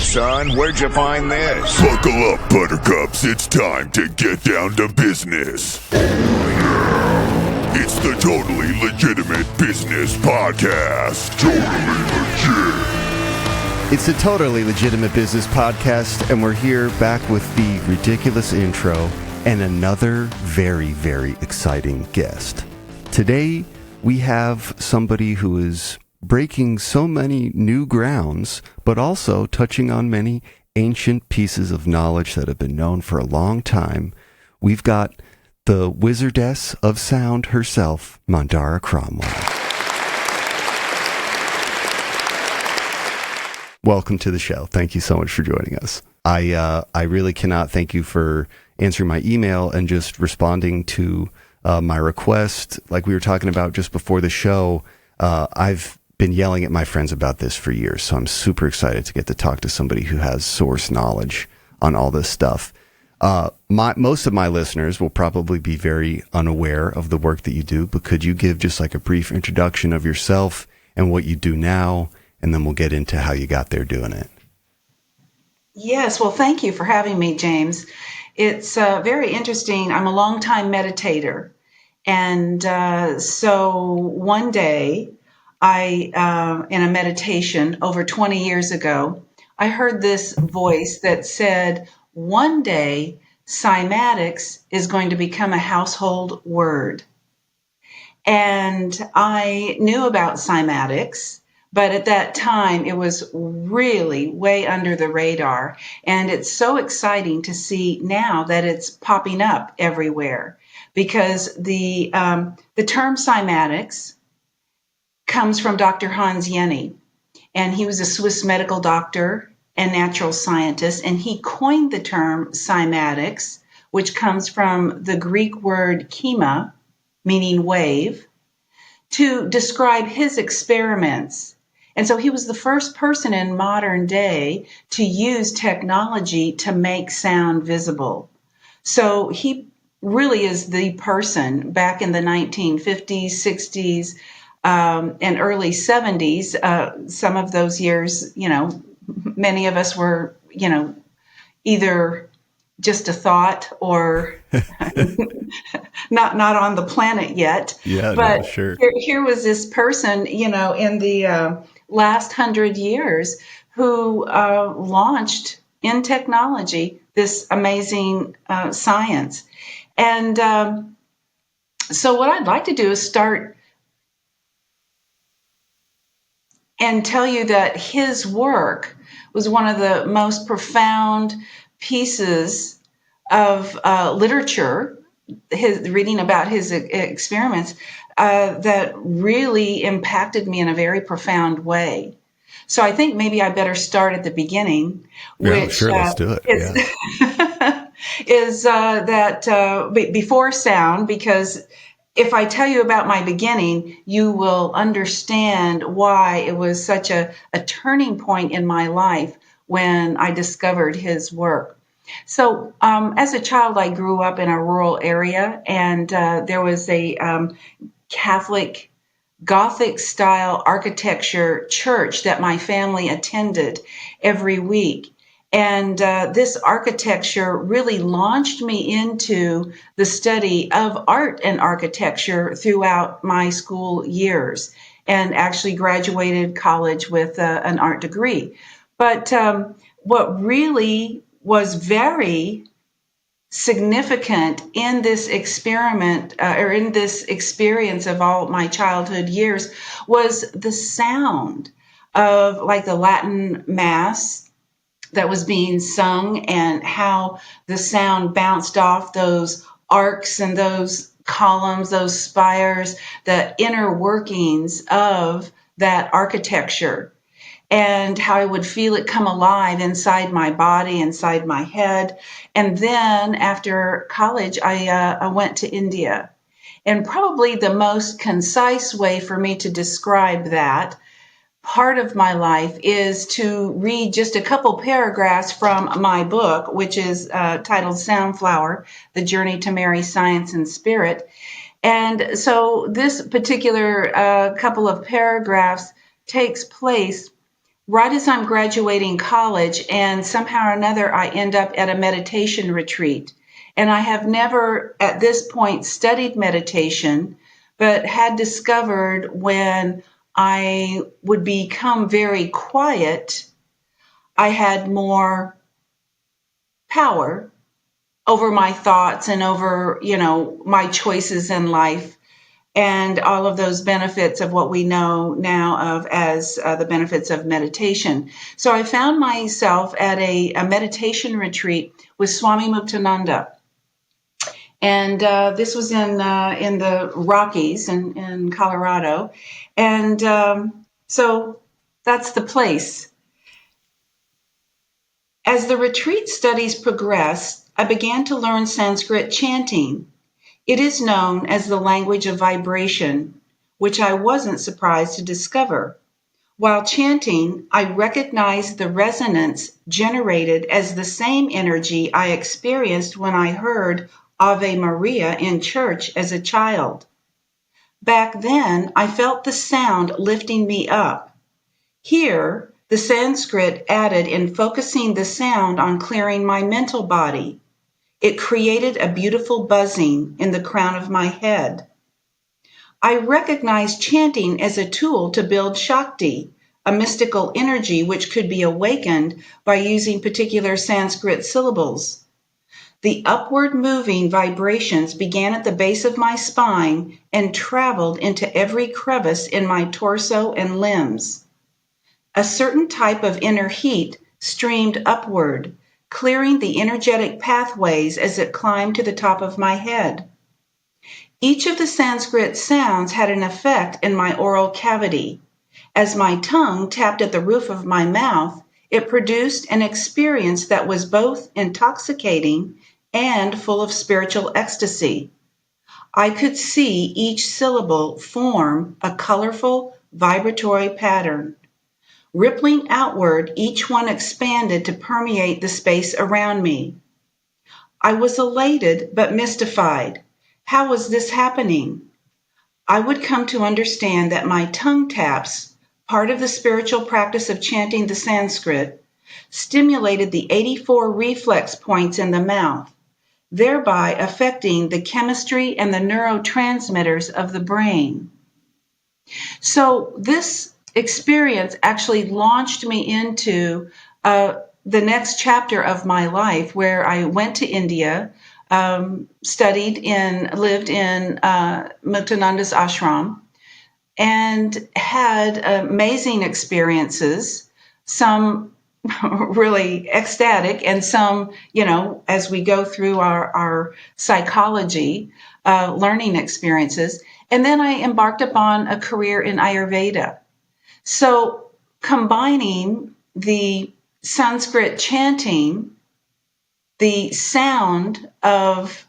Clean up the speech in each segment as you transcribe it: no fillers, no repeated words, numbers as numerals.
son, where'd you find this? Buckle up, buttercups. It's time to get down to business. It's the Totally Legitimate Business Podcast. Totally legit. It's the Totally Legitimate Business Podcast, and we're here back with the ridiculous intro and another very, very exciting guest. Today, we have somebody who is breaking so many new grounds, but also touching on many ancient pieces of knowledge that have been known for a long time. We've got the wizardess of sound herself, Mandara Cromwell. Welcome to the show. Thank you so much for joining us. I really cannot thank you for answering my email and just responding to my request. Like we were talking about just before the show, I've been yelling at my friends about this for years, so I'm super excited to get to talk to somebody who has source knowledge on all this stuff. Most of my listeners will probably be very unaware of the work that you do, but could you give just like a brief introduction of yourself and what you do now, and then we'll get into how you got there doing it. Yes, well, thank you for having me, James. It's very interesting. I'm a longtime meditator, and so one day, in a meditation over 20 years ago, I heard this voice that said, one day, Cymatics is going to become a household word. And I knew about Cymatics, but at that time, it was really way under the radar. And it's so exciting to see now that it's popping up everywhere, because the term Cymatics comes from Dr. Hans Jenny, and he was a Swiss medical doctor and natural scientist, and he coined the term cymatics, which comes from the Greek word chyma, meaning wave, to describe his experiments. And so he was the first person in modern day to use technology to make sound visible. So he really is the person back in the 1950s, 60s, and early 70s, some of those years, many of us were, either just a thought or not on the planet yet. Yeah, but no, sure. Here was this person, in the last 100 years who launched in technology this amazing science. And so what I'd like to do is start and tell you that his work was one of the most profound pieces of literature, reading about his experiments, that really impacted me in a very profound way. So I think maybe I better start at the beginning, which sure, let's do it. is that before sound, because if I tell you about my beginning, you will understand why it was such a turning point in my life when I discovered his work. So as a child, I grew up in a rural area, and there was a Catholic Gothic-style architecture church that my family attended every week. And this architecture really launched me into the study of art and architecture throughout my school years, and actually graduated college with an art degree. But what really was very significant in this experiment or in this experience of all my childhood years was the sound of like the Latin Mass that was being sung, and how the sound bounced off those arcs and those columns, those spires, the inner workings of that architecture, and how I would feel it come alive inside my body, inside my head. And then after college, I went to India. And probably the most concise way for me to describe that part of my life is to read just a couple paragraphs from my book, which is titled Soundflower, The Journey to Marry Science and Spirit. And so this particular couple of paragraphs takes place right as I'm graduating college, and somehow or another I end up at a meditation retreat. And I have never at this point studied meditation, but had discovered when I would become very quiet, I had more power over my thoughts and over, my choices in life, and all of those benefits of what we know now of as the benefits of meditation. So I found myself at a meditation retreat with Swami Muktananda. And this was in the Rockies in Colorado. And so that's the place. As the retreat studies progressed, I began to learn Sanskrit chanting. It is known as the language of vibration, which I wasn't surprised to discover. While chanting, I recognized the resonance generated as the same energy I experienced when I heard Ave Maria in church as a child. Back then, I felt the sound lifting me up. Here, the Sanskrit added in focusing the sound on clearing my mental body. It created a beautiful buzzing in the crown of my head. I recognized chanting as a tool to build Shakti, a mystical energy which could be awakened by using particular Sanskrit syllables. The upward moving vibrations began at the base of my spine and traveled into every crevice in my torso and limbs. A certain type of inner heat streamed upward, clearing the energetic pathways as it climbed to the top of my head. Each of the Sanskrit sounds had an effect in my oral cavity. As my tongue tapped at the roof of my mouth, it produced an experience that was both intoxicating and full of spiritual ecstasy. I could see each syllable form a colorful, vibratory pattern. Rippling outward, each one expanded to permeate the space around me. I was elated but mystified. How was this happening? I would come to understand that my tongue taps, part of the spiritual practice of chanting the Sanskrit, stimulated the 84 reflex points in the mouth, thereby affecting the chemistry and the neurotransmitters of the brain. So this experience actually launched me into the next chapter of my life, where I went to India, lived in Muktananda's ashram, and had amazing experiences, some really ecstatic, and some, as we go through our psychology, learning experiences. And then I embarked upon a career in Ayurveda. So combining the Sanskrit chanting, the sound of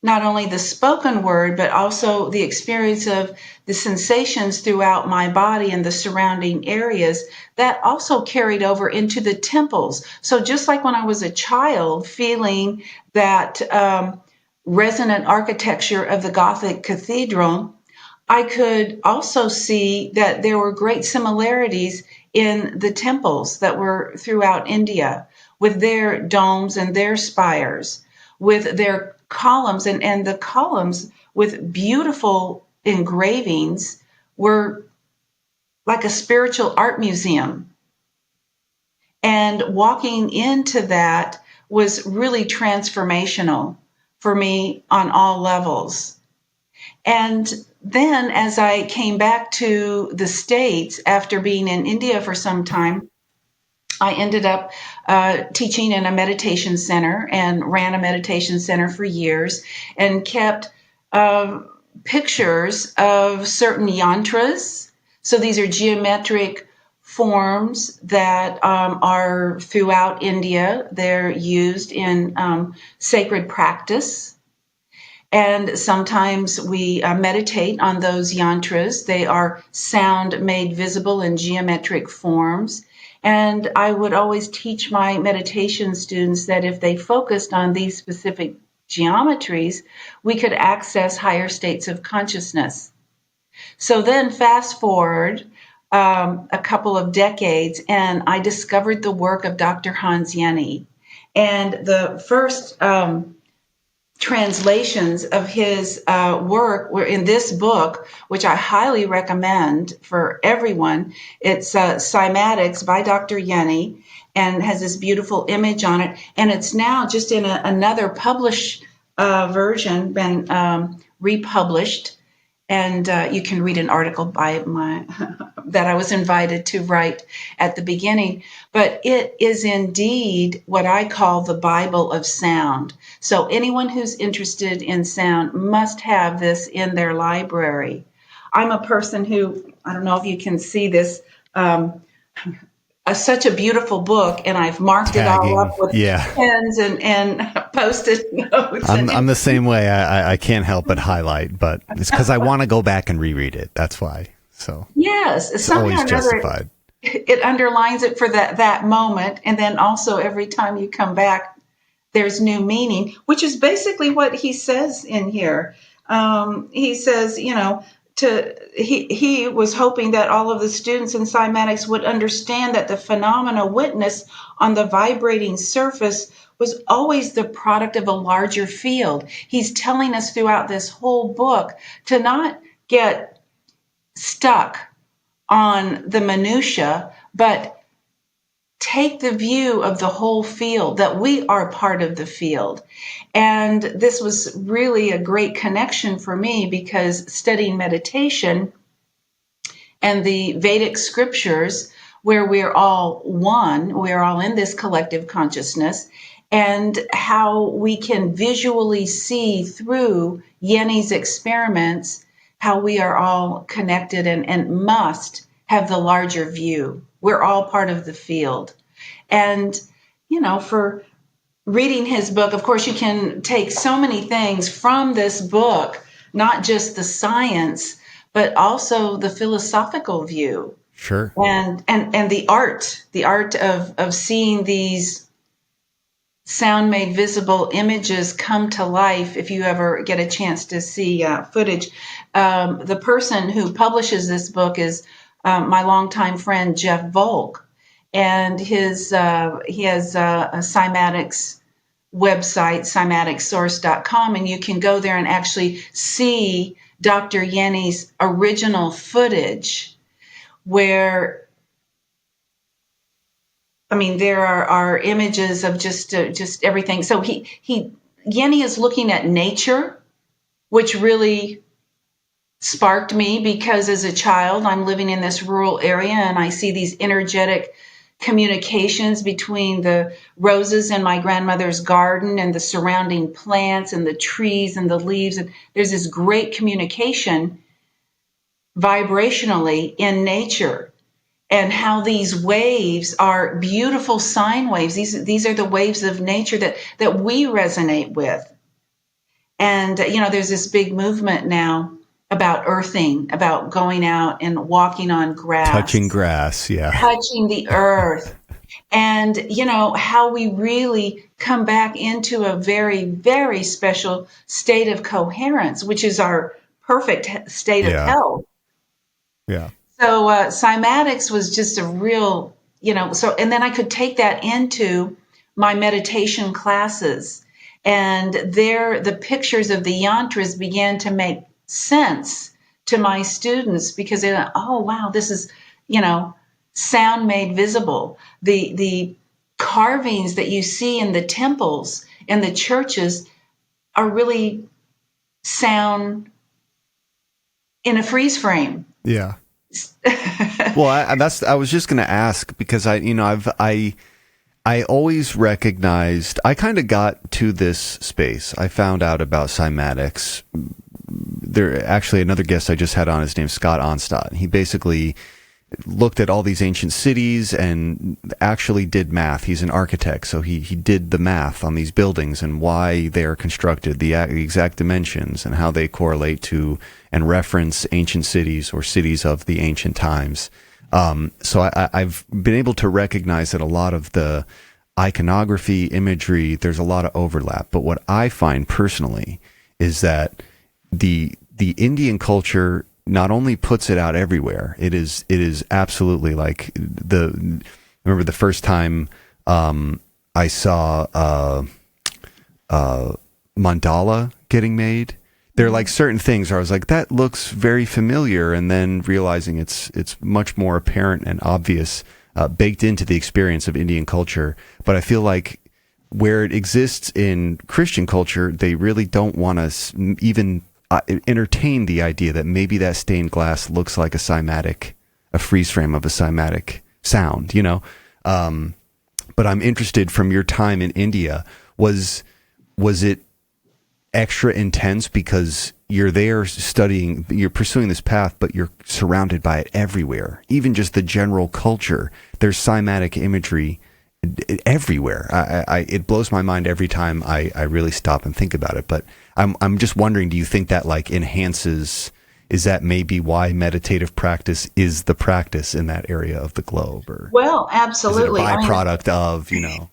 not only the spoken word, but also the experience of the sensations throughout my body and the surrounding areas, that also carried over into the temples. So just like when I was a child, feeling that resonant architecture of the Gothic cathedral, I could also see that there were great similarities in the temples that were throughout India, with their domes and their spires, with their columns, and the columns with beautiful engravings were like a spiritual art museum. And walking into that was really transformational for me on all levels. And then as I came back to the States after being in India for some time, I ended up teaching in a meditation center and ran a meditation center for years, and kept pictures of certain yantras. So these are geometric forms that are throughout India. They're used in sacred practice. And sometimes we meditate on those yantras. They are sound made visible in geometric forms. And I would always teach my meditation students that if they focused on these specific geometries, we could access higher states of consciousness. So then fast forward, a couple of decades, and I discovered the work of Dr. Hans Jenny. And the first translations of his work were in this book, which I highly recommend for everyone. It's Cymatics by Dr. Jenny, and has this beautiful image on it. And it's now just in another published version, been republished. And you can read an article by that I was invited to write at the beginning. But it is indeed what I call the Bible of sound. So anyone who's interested in sound must have this in their library. I'm a person who, I don't know if you can see this, such a beautiful book, and I've marked it all up with pens and Post-it notes. I'm the same way. I can't help but highlight, but it's because I want to go back and reread it. That's why. So yes, it's always justified. It underlines it for that moment, and then also every time you come back, there's new meaning, which is basically what he says in here. He says, he was hoping that all of the students in cymatics would understand that the phenomena witnessed on the vibrating surface was always the product of a larger field. He's telling us throughout this whole book to not get stuck on the minutia, but take the view of the whole field, that we are part of the field. And this was really a great connection for me, because studying meditation and the Vedic scriptures, where we're all one, we're all in this collective consciousness, and how we can visually see through Jenny's experiments how we are all connected and must have the larger view. We're all part of the field. And, for reading his book, of course, you can take so many things from this book, not just the science, but also the philosophical view. Sure. And the art of seeing these sound made visible images come to life. If you ever get a chance to see footage, the person who publishes this book is my longtime friend, Jeff Volk. And he has a Cymatics website, cymaticsource.com, and you can go there and actually see Dr. Jenny's original footage, where, there are images of just everything. So Jenny is looking at nature, which really sparked me, because as a child, I'm living in this rural area and I see these energetic communications between the roses in my grandmother's garden and the surrounding plants and the trees and the leaves. And there's this great communication vibrationally in nature, and how these waves are beautiful sine waves. These are the waves of nature that we resonate with. And, there's this big movement now about earthing, about going out and walking on grass. Touching grass, yeah. Touching the earth. And, how we really come back into a very, very special state of coherence, which is our perfect state of health. Yeah. So Cymatics was just a real, and then I could take that into my meditation classes. And there, the pictures of the yantras began to make sense to my students, because they're like, oh, wow, this is, sound made visible. The carvings that you see in the temples and the churches are really sound in a freeze frame. Yeah. Well, I was just going to ask, because I always recognized, I kind of got to this space. I found out about Cymatics. There actually another guest I just had on, his name's Scott Onstad. He basically looked at all these ancient cities and actually did math. He's an architect, so he did the math on these buildings and why they're constructed, the exact dimensions, and how they correlate to and reference ancient cities or cities of the ancient times. So I've been able to recognize that a lot of the iconography, imagery, there's a lot of overlap. But what I find personally is that the Indian culture not only puts it out everywhere, it is absolutely like remember the first time I saw mandala getting made. There are like certain things where I was like, that looks very familiar, and then realizing it's much more apparent and obvious, baked into the experience of Indian culture. But I feel like where it exists in Christian culture, they really don't want to even entertain the idea that maybe that stained glass looks like a cymatic, a freeze frame of a cymatic sound, you know? But I'm interested, from your time in India, was it extra intense because you're there studying, you're pursuing this path, but you're surrounded by it everywhere? Even just the general culture, there's cymatic imagery everywhere. It blows my mind every time I really stop and think about it. But I'm just wondering, do you think that like enhances? Is that maybe why meditative practice is the practice in that area of the globe? Or well, absolutely. Is it a byproduct of, you know?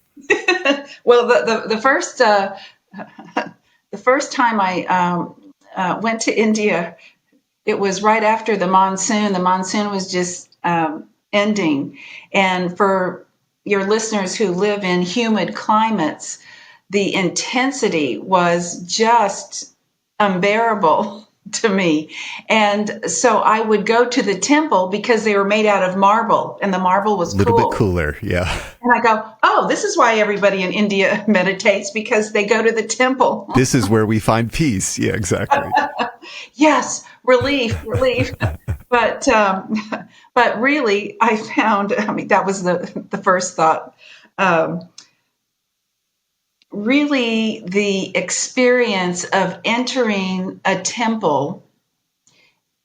Well, the first time I went to India, it was right after the monsoon. The monsoon was just ending. And for your listeners who live in humid climates, the intensity was just unbearable to me. And so I would go to the temple because they were made out of marble, and the marble was a little bit cooler. Yeah. And I go, oh, this is why everybody in India meditates, because they go to the temple. This is where we find peace. Yeah, exactly. Yes, relief. But really, I found, that was the first thought. Really, the experience of entering a temple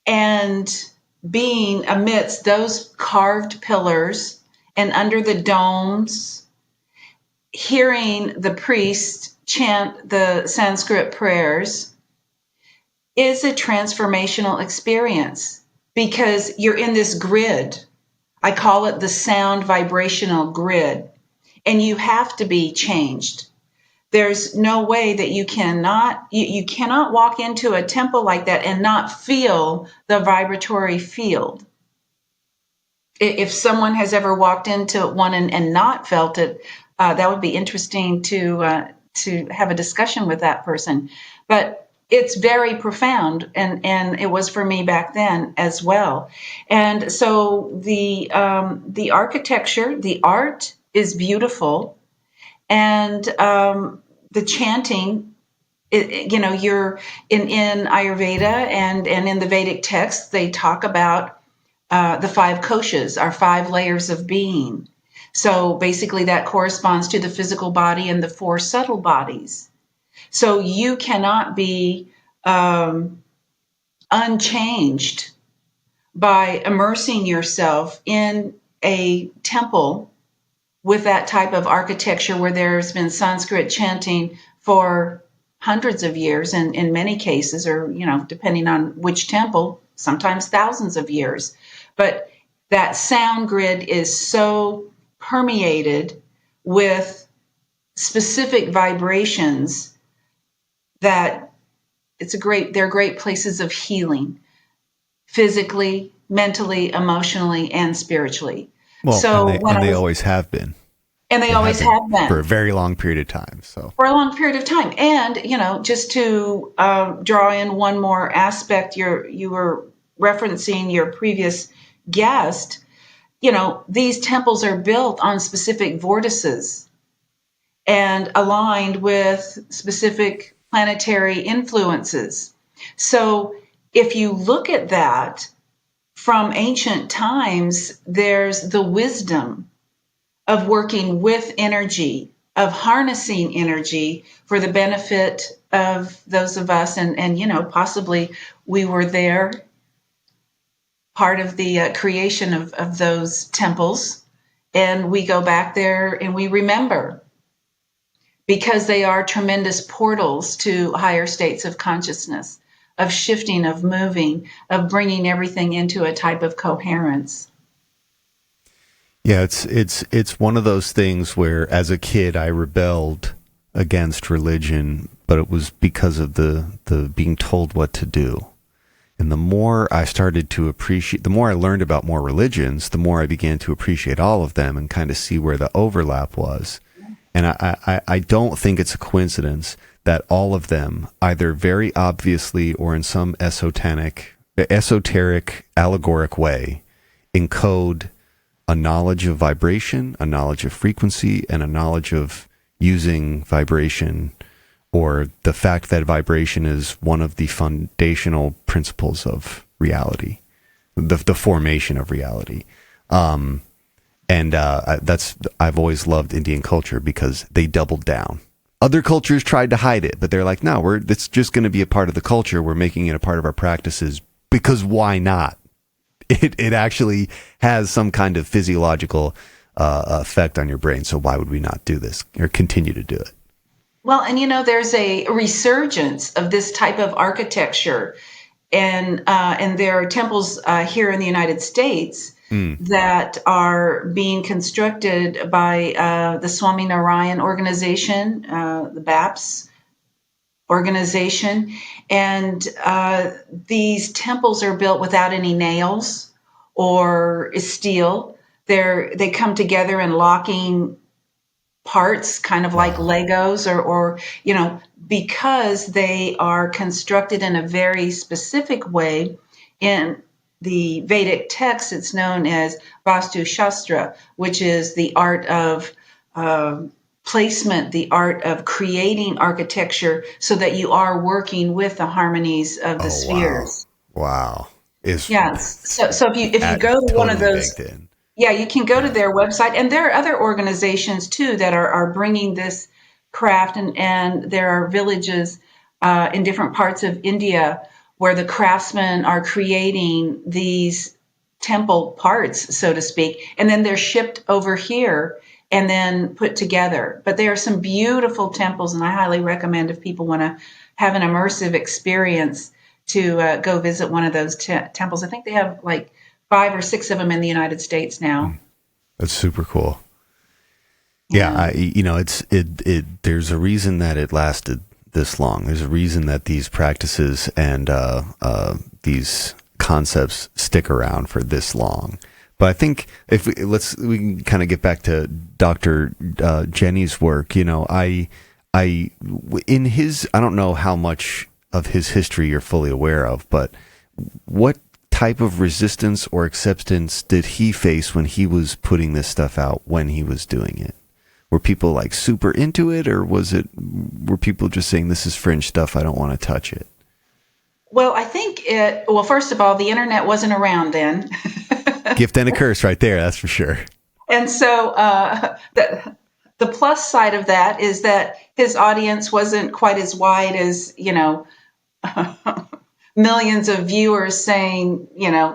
and being amidst those carved pillars and under the domes, hearing the priest chant the Sanskrit prayers, is a transformational experience, because you're in this grid. I call it the sound vibrational grid, and you have to be changed. There's no way that you cannot walk into a temple like that and not feel the vibratory field. If someone has ever walked into one and not felt it, that would be interesting to have a discussion with that person. But it's very profound, and it was for me back then as well. And so the architecture, the art is beautiful. And the chanting, you're in Ayurveda and in the Vedic texts, they talk about the 5 koshas, our 5 layers of being. So basically that corresponds to the physical body and the 4 subtle bodies. So you cannot be unchanged by immersing yourself in a temple with that type of architecture where there's been Sanskrit chanting for hundreds of years, and in many cases, or, depending on which temple, sometimes thousands of years. But that sound grid is so permeated with specific vibrations that they're great places of healing, physically, mentally, emotionally, and spiritually. Well, so and they always have been. And they always have been. For a very long period of time. So for a long period of time. And, just to draw in one more aspect, you were referencing your previous guest, these temples are built on specific vortices and aligned with specific planetary influences. So if you look at that from ancient times, there's the wisdom of working with energy, of harnessing energy for the benefit of those of us. And possibly we were there, part of the creation of those temples. And we go back there and we remember, because they are tremendous portals to higher states of consciousness, of shifting, of moving, of bringing everything into a type of coherence. Yeah, it's one of those things where, as a kid, I rebelled against religion, but it was because of the being told what to do. And the more I started to appreciate, the more I learned about more religions, the more I began to appreciate all of them and kind of see where the overlap was. And I don't think it's a coincidence that all of them, either very obviously or in some esoteric, allegoric way, encode a knowledge of vibration, a knowledge of frequency, and a knowledge of using vibration, or the fact that vibration is one of the foundational principles of reality, the formation of reality. I've always loved Indian culture because they doubled down. Other cultures tried to hide it, but they're like, no, it's just going to be a part of the culture. We're making it a part of our practices because why not? It actually has some kind of physiological effect on your brain. So why would we not do this or continue to do it? Well, and there's a resurgence of this type of architecture, and there are temples here in the United States that are being constructed by the Swami Narayan organization, the BAPS organization, and these temples are built without any nails or steel. They come together in locking parts, kind of like Legos, or because they are constructed in a very specific way. In the Vedic text, it's known as Vastu Shastra, which is the art of placement, the art of creating architecture so that you are working with the harmonies of the spheres. Wow. Yes. So if you go to one of those, you can go to their website, and there are other organizations too that are bringing this craft, and there are villages in different parts of India where the craftsmen are creating these temple parts, so to speak, and then they're shipped over here and then put together. But there are some beautiful temples, and I highly recommend, if people want to have an immersive experience, to go visit one of those temples. I think they have like 5 or 6 of them in the United States now. That's super cool. Yeah, there's a reason that it lasted this long. There's a reason that these practices and these concepts stick around for this long. But I think if we can kind of get back to Dr. Jenny's work. I don't know how much of his history you're fully aware of, but what type of resistance or acceptance did he face when he was putting this stuff out, when he was doing it? Were people like super into it, or were people just saying, this is fringe stuff, I don't want to touch it? Well, I think first of all, the internet wasn't around then. Gift and a curse right there, that's for sure. And so the plus side of that is that his audience wasn't quite as wide as, millions of viewers saying,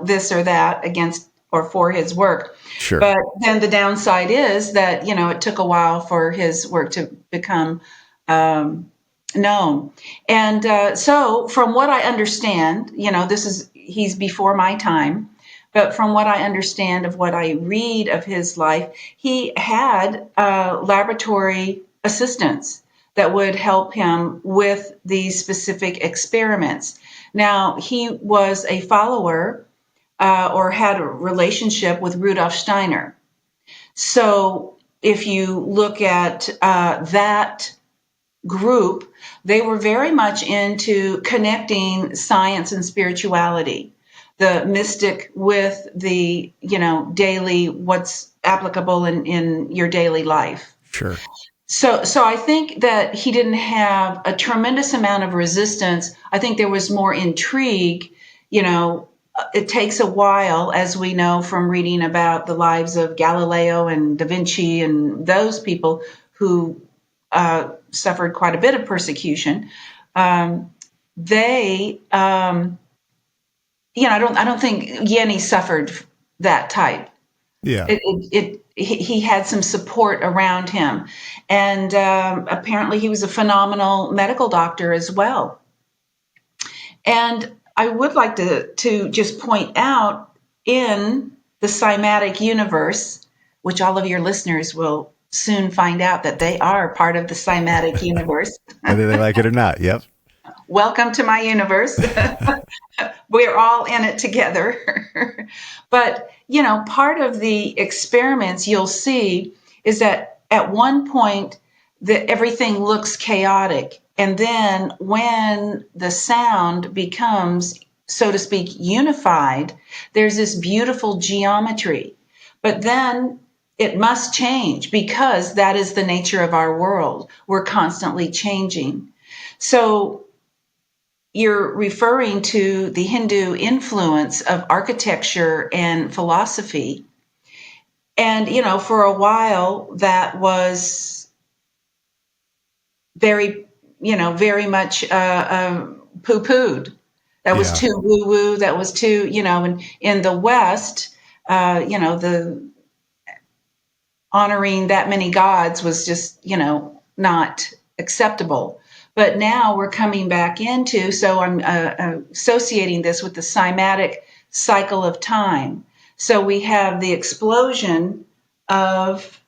this or that against or for his work. Sure. But then the downside is that, it took a while for his work to become known. And so from what I understand, he's before my time, but from what I understand of what I read of his life, he had laboratory assistants that would help him with these specific experiments. Now, he was a follower or had a relationship with Rudolf Steiner. So if you look at that group, they were very much into connecting science and spirituality, the mystic with the, daily, what's applicable in your daily life. Sure. So I think that he didn't have a tremendous amount of resistance. I think there was more intrigue. It takes a while, as we know from reading about the lives of Galileo and Da Vinci and those people who suffered quite a bit of persecution. I don't think Yenny suffered that type. Yeah. He had some support around him. And apparently he was a phenomenal medical doctor as well. And I would like to just point out, in the Cymatic universe, which all of your listeners will soon find out that they are part of the Cymatic universe. Whether they like it or not. Yep. welcome to my universe. We're all in it together. But, part of the experiments you'll see is that at one point that everything looks chaotic. And then when the sound becomes, so to speak, unified, there's this beautiful geometry. But then it must change because that is the nature of our world. We're constantly changing. So you're referring to the Hindu influence of architecture and philosophy. And, for a while that was very, very much poo-pooed. That was too woo-woo. That was too, in the West, the honoring that many gods was just, not acceptable. But now we're coming back into, so I'm associating this with the cymatic cycle of time. So we have the explosion of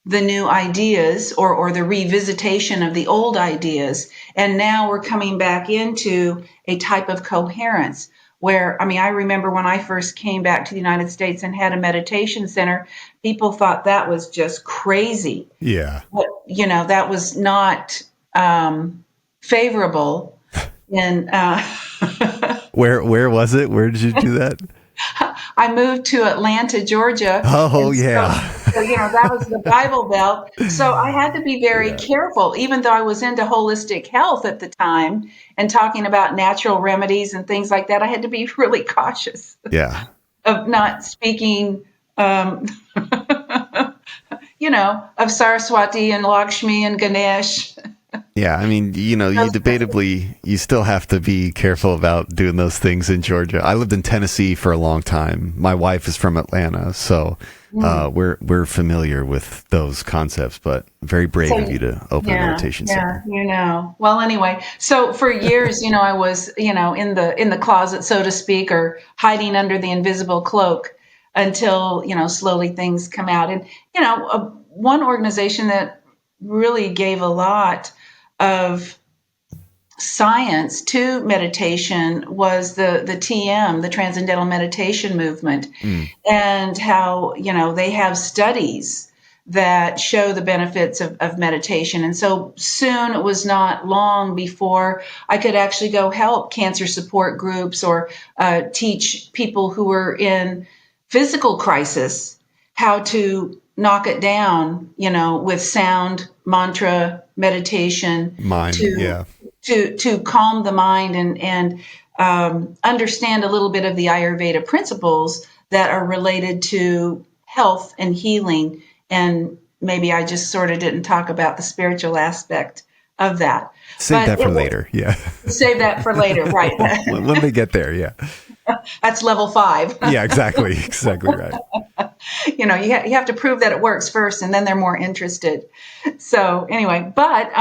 the new ideas or the revisitation of the old ideas. And now we're coming back into a type of coherence where, I remember when I first came back to the United States and had a meditation center, people thought that was just crazy. Yeah. But, that was not favorable. And Where was it? Where did you do that? I moved to Atlanta, Georgia. Oh, yeah. So, that was the Bible Belt. So I had to be very careful, even though I was into holistic health at the time and talking about natural remedies and things like that. I had to be really cautious of not speaking, of Saraswati and Lakshmi and Ganesh. Yeah, you debatably, you still have to be careful about doing those things in Georgia. I lived in Tennessee for a long time. My wife is from Atlanta, so we're familiar with those concepts, but very brave of you to open a meditation center. Well, anyway, so for years, I was, in the closet, so to speak, or hiding under the invisible cloak until, slowly things come out. And, one organization that really gave a lot of science to meditation was the TM, the Transcendental Meditation Movement, and how, they have studies that show the benefits of meditation. And so soon, it was not long before I could actually go help cancer support groups or teach people who were in physical crisis how to knock it down, with sound, mantra, meditation, Mind, to calm the mind and understand a little bit of the Ayurveda principles that are related to health and healing. And maybe I just sort of didn't talk about the spiritual aspect of that. Save that for later. Yeah. Save that for later. Right. When we get there. Yeah. That's level 5. Yeah, exactly. Exactly right. You have to prove that it works first, and then they're more interested. So anyway, but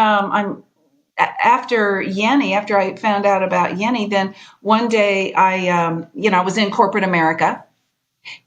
after I found out about Yenny, then one day I was in corporate America,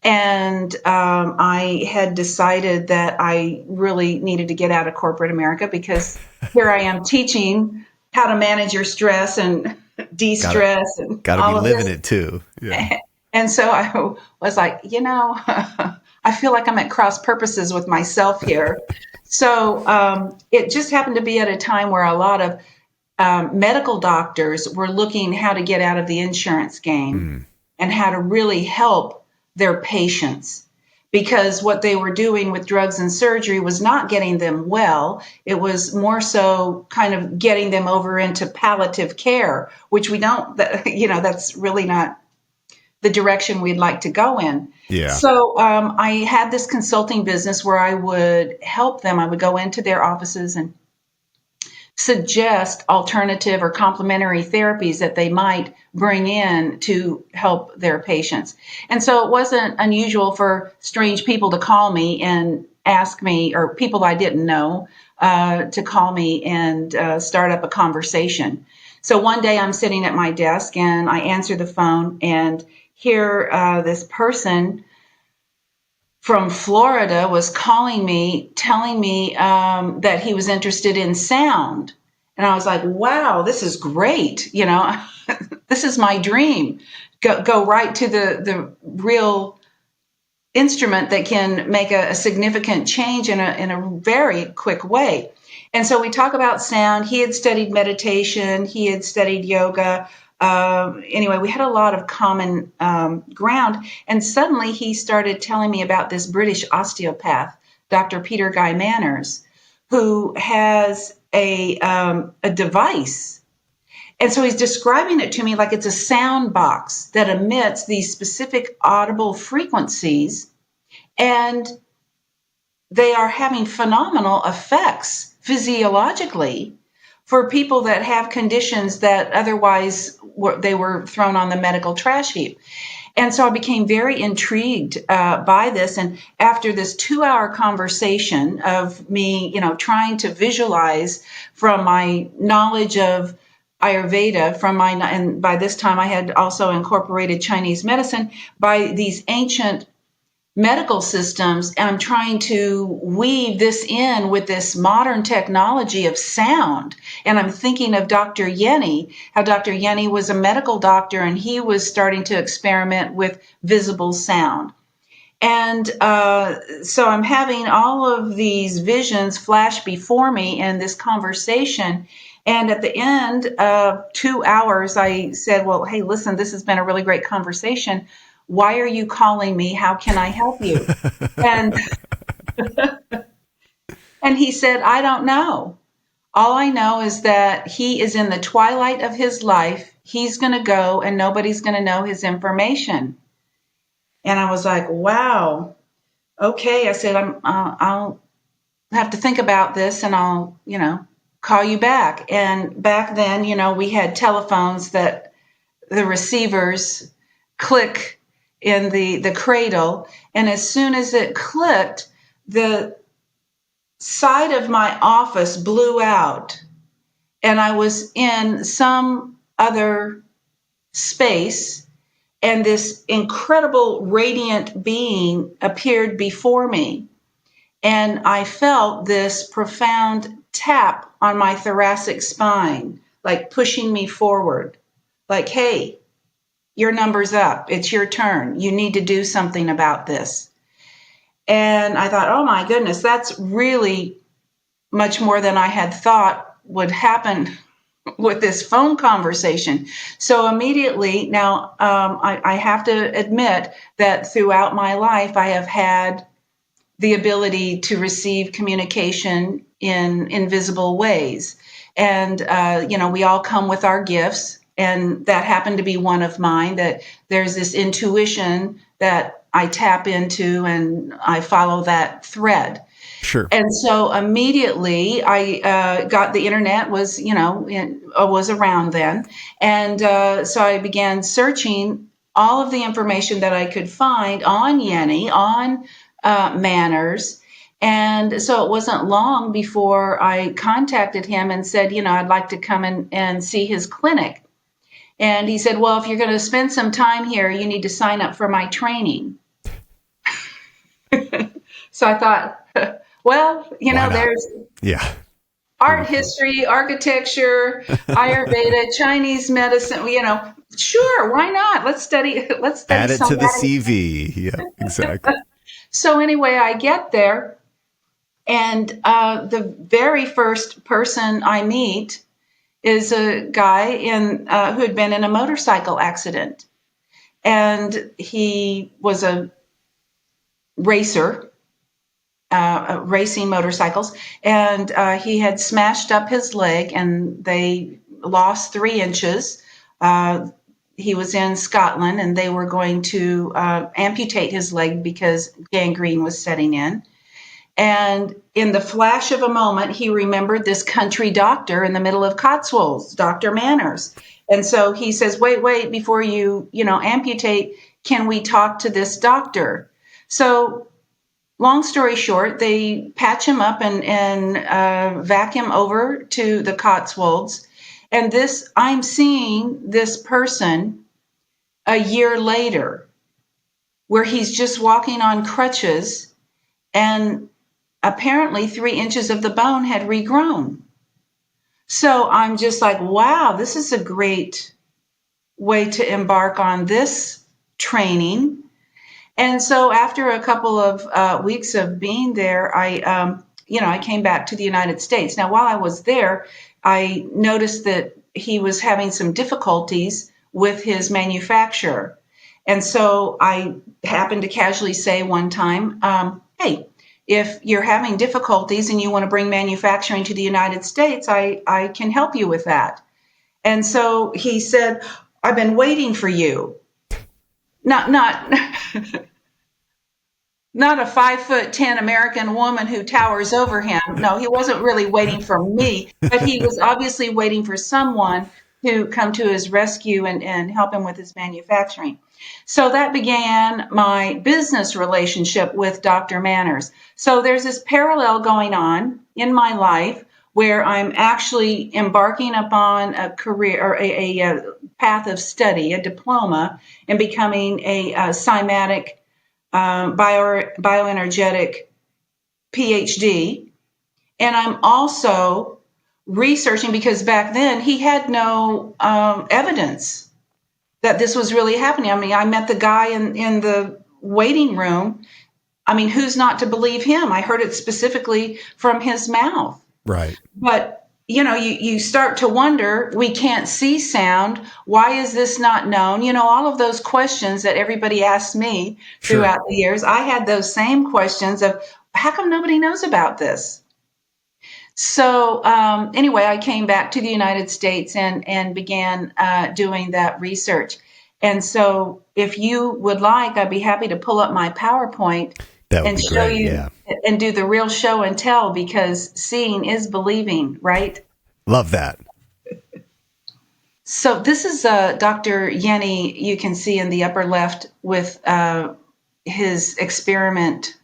and I had decided that I really needed to get out of corporate America because here I am teaching how to manage your stress and de-stress. Gotta be living it too. Yeah. And so I was like, I feel like I'm at cross purposes with myself here. So it just happened to be at a time where a lot of medical doctors were looking how to get out of the insurance game and how to really help their patients. Because what they were doing with drugs and surgery was not getting them well. It was more so kind of getting them over into palliative care, which we don't, that's really not the direction we'd like to go in. Yeah. So I had this consulting business where I would help them. I would go into their offices and suggest alternative or complementary therapies that they might bring in to help their patients. And so it wasn't unusual for strange people to call me and ask me, or people I didn't know, to call me and start up a conversation. So one day I'm sitting at my desk and I answer the phone and hear this person from Florida was calling me, telling me that he was interested in sound. And I was like, wow, this is great. This is my dream. Go right to the real instrument that can make a significant change in a very quick way. And so we talk about sound. He had studied meditation. He had studied yoga. Anyway, we had a lot of common ground. And suddenly he started telling me about this British osteopath, Dr. Peter Guy Manners, who has a device. And so he's describing it to me like it's a sound box that emits these specific audible frequencies, and they are having phenomenal effects physiologically for people that have conditions that otherwise they were thrown on the medical trash heap. And so I became very intrigued by this. And after this 2-hour conversation of me, trying to visualize from my knowledge of Ayurveda, and by this time I had also incorporated Chinese medicine, by these ancient medical systems, and I'm trying to weave this in with this modern technology of sound. And I'm thinking of Dr. Yenny, how Dr. Yenny was a medical doctor and he was starting to experiment with visible sound. And so I'm having all of these visions flash before me in this conversation. And at the end of 2 hours, I said, well, hey, listen, this has been a really great conversation. Why are you calling me? How can I help you? And and he said, I don't know. All I know is that he is in the twilight of his life. He's going to go and nobody's going to know his information. And I was like, wow. Okay. I said, I'll have to think about this and I'll, call you back. And back then, we had telephones that the receivers click in the cradle. And as soon as it clicked, the side of my office blew out and I was in some other space, and this incredible radiant being appeared before me. And I felt this profound tap on my thoracic spine, like pushing me forward, like, hey, your number's up. It's your turn. You need to do something about this. And I thought, oh my goodness, that's really much more than I had thought would happen with this phone conversation. So immediately, now I have to admit that throughout my life, I have had the ability to receive communication in invisible ways. And, we all come with our gifts. And that happened to be one of mine, that there's this intuition that I tap into and I follow that thread. Sure. And so immediately I got the internet was around then. And so I began searching all of the information that I could find on Yenny, on Manners. And so it wasn't long before I contacted him and said, I'd like to come in and see his clinic. And he said, well, if you're going to spend some time here, you need to sign up for my training. So I thought, well, there's art history, architecture, Ayurveda, Chinese medicine, sure, why not? Let's study Add it to the somatic. CV. Yeah, exactly. So anyway, I get there, and the very first person I meet is a guy who had been in a motorcycle accident. And he was a racer, racing motorcycles. And he had smashed up his leg and they lost 3 inches. He was in Scotland and they were going to amputate his leg because gangrene was setting in. And in the flash of a moment, he remembered this country doctor in the middle of Cotswolds, Dr. Manners. And so he says, wait, before you amputate, can we talk to this doctor? So long story short, they patch him up and vac him over to the Cotswolds. And I'm seeing this person a year later, where he's just walking on crutches, and apparently 3 inches of the bone had regrown. So I'm just like, wow, this is a great way to embark on this training. And so after a couple of weeks of being there, I came back to the United States. Now, while I was there, I noticed that he was having some difficulties with his manufacturer. And so I happened to casually say one time, hey, if you're having difficulties and you want to bring manufacturing to the United States, I can help you with that. And so he said, I've been waiting for you. Not not a 5'10" American woman who towers over him. No, he wasn't really waiting for me, but he was obviously waiting for someone to come to his rescue and help him with his manufacturing. So that began my business relationship with Dr. Manners. So there's this parallel going on in my life where I'm actually embarking upon a career or a path of study, a diploma, and becoming a cymatic bioenergetic PhD. And I'm also researching because back then he had no evidence that this was really happening. I mean, I met the guy in the waiting room. I mean, who's not to believe him? I heard it specifically from his mouth. Right. But you start to wonder, we can't see sound. Why is this not known? All of those questions that everybody asked me throughout the years, I had those same questions of how come nobody knows about this? So anyway, I came back to the United States and began doing that research. And so if you would like, I'd be happy to pull up my PowerPoint That would and be show great, you yeah. and do the real show and tell, because seeing is believing, right? Love that. So this is Dr. Yenny, you can see in the upper left with his experiment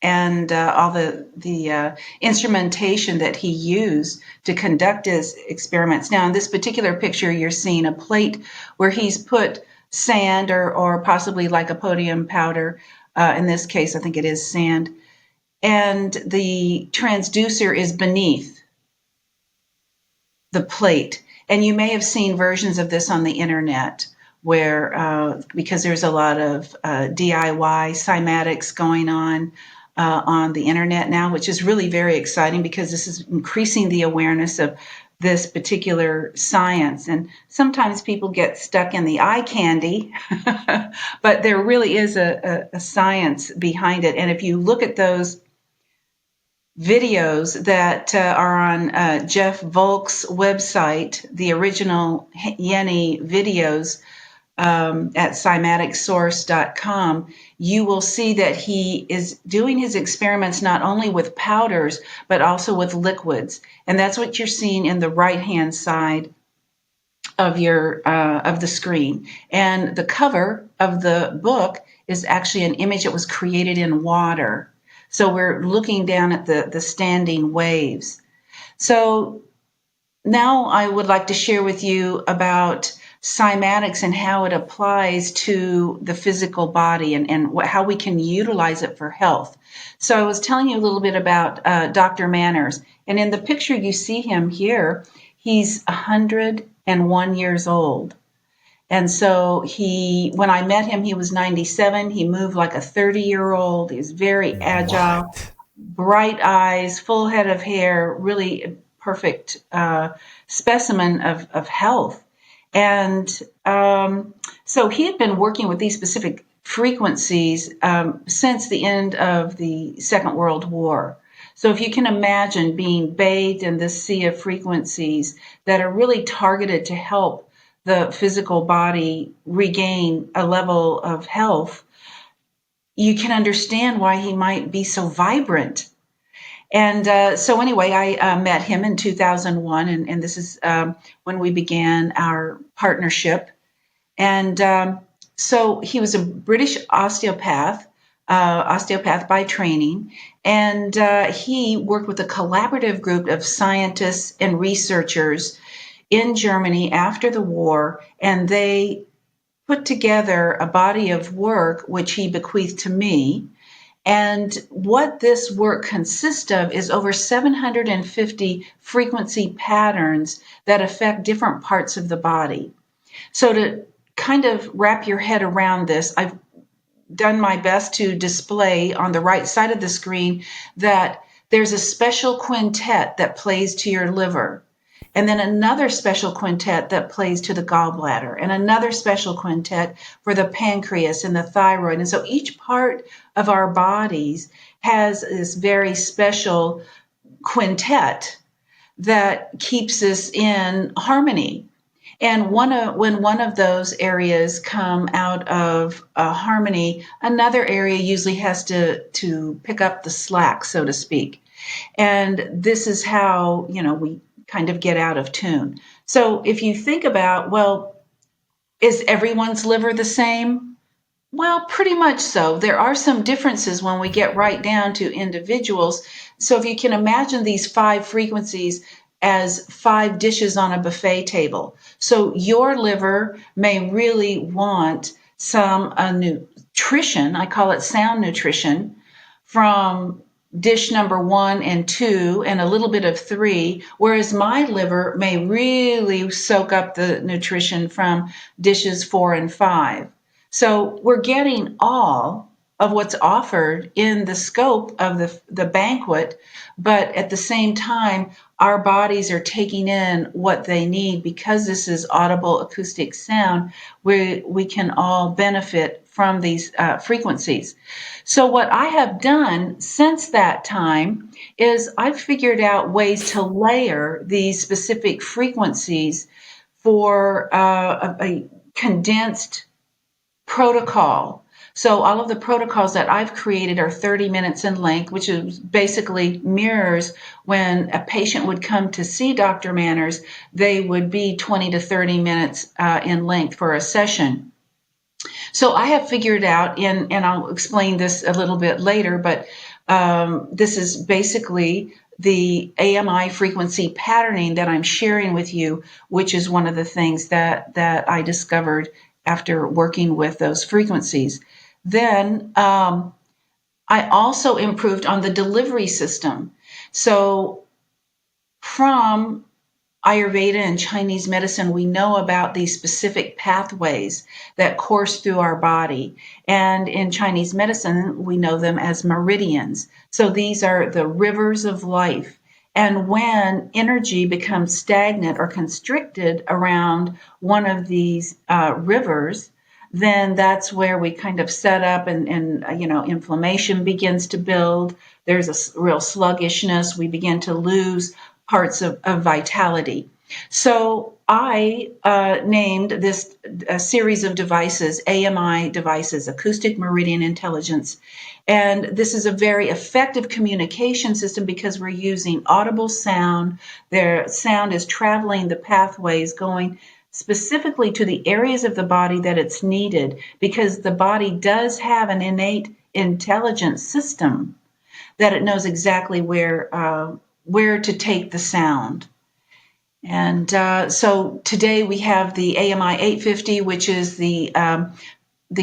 and all the instrumentation that he used to conduct his experiments. Now, in this particular picture, you're seeing a plate where he's put sand or possibly lycopodium powder. In this case, I think it is sand. And the transducer is beneath the plate. And you may have seen versions of this on the internet where, because there's a lot of DIY cymatics going on the internet now, which is really very exciting because this is increasing the awareness of this particular science. And sometimes people get stuck in the eye candy, but there really is a science behind it. And if you look at those videos that are on Jeff Volk's website, the original Yenny videos at cymaticsource.com, you will see that he is doing his experiments not only with powders, but also with liquids. And that's what you're seeing in the right-hand side of your of the screen. And the cover of the book is actually an image that was created in water. So we're looking down at the standing waves. So now I would like to share with you about cymatics and how it applies to the physical body and how we can utilize it for health. So I was telling you a little bit about Dr. Manners. And in the picture you see him here, he's 101 years old. And so when I met him, he was 97. He moved like a 30-year-old. He's very agile, bright eyes, full head of hair, really perfect specimen of health. And so he had been working with these specific frequencies since the end of the Second World War. So if you can imagine being bathed in this sea of frequencies that are really targeted to help the physical body regain a level of health, you can understand why he might be so vibrant. And so anyway, I met him in 2001, and this is when we began our partnership. And so he was a British osteopath by training, and he worked with a collaborative group of scientists and researchers in Germany after the war, and they put together a body of work which he bequeathed to me. And what this work consists of is over 750 frequency patterns that affect different parts of the body. So to kind of wrap your head around this, I've done my best to display on the right side of the screen that there's a special quintet that plays to your liver, and then another special quintet that plays to the gallbladder, and another special quintet for the pancreas and the thyroid. And so each part of our bodies has this very special quintet that keeps us in harmony. And when one of those areas come out of harmony, another area usually has to pick up the slack, so to speak. And this is how, we kind of get out of tune. So if you think about, well, is everyone's liver the same? Well, pretty much so. There are some differences when we get right down to individuals. So if you can imagine these 5 frequencies as 5 dishes on a buffet table. So your liver may really want some nutrition, I call it sound nutrition, from dish number 1 and 2 and a little bit of 3, whereas my liver may really soak up the nutrition from dishes 4 and 5. So we're getting all of what's offered in the scope of the banquet, but at the same time, our bodies are taking in what they need. Because this is audible acoustic sound, we can all benefit from these frequencies. So what I have done since that time is I've figured out ways to layer these specific frequencies for a condensed protocol. So all of the protocols that I've created are 30 minutes in length, which is basically mirrors when a patient would come to see Dr. Manners, they would be 20 to 30 minutes in length for a session. So I have figured out, and I'll explain this a little bit later, but this is basically the AMI frequency patterning that I'm sharing with you, which is one of the things that I discovered after working with those frequencies. Then I also improved on the delivery system. So from Ayurveda and Chinese medicine, we know about these specific pathways that course through our body. And in Chinese medicine, we know them as meridians. So these are the rivers of life. And when energy becomes stagnant or constricted around one of these rivers, then that's where we kind of set up and inflammation begins to build. There's a real sluggishness. We begin to lose parts of vitality. So I named this a series of devices, AMI devices, Acoustic Meridian Intelligence. And this is a very effective communication system because we're using audible sound. Their sound is traveling the pathways, going specifically to the areas of the body that it's needed, because the body does have an innate intelligence system that it knows exactly where to take the sound. And so today we have the AMI 850, which is the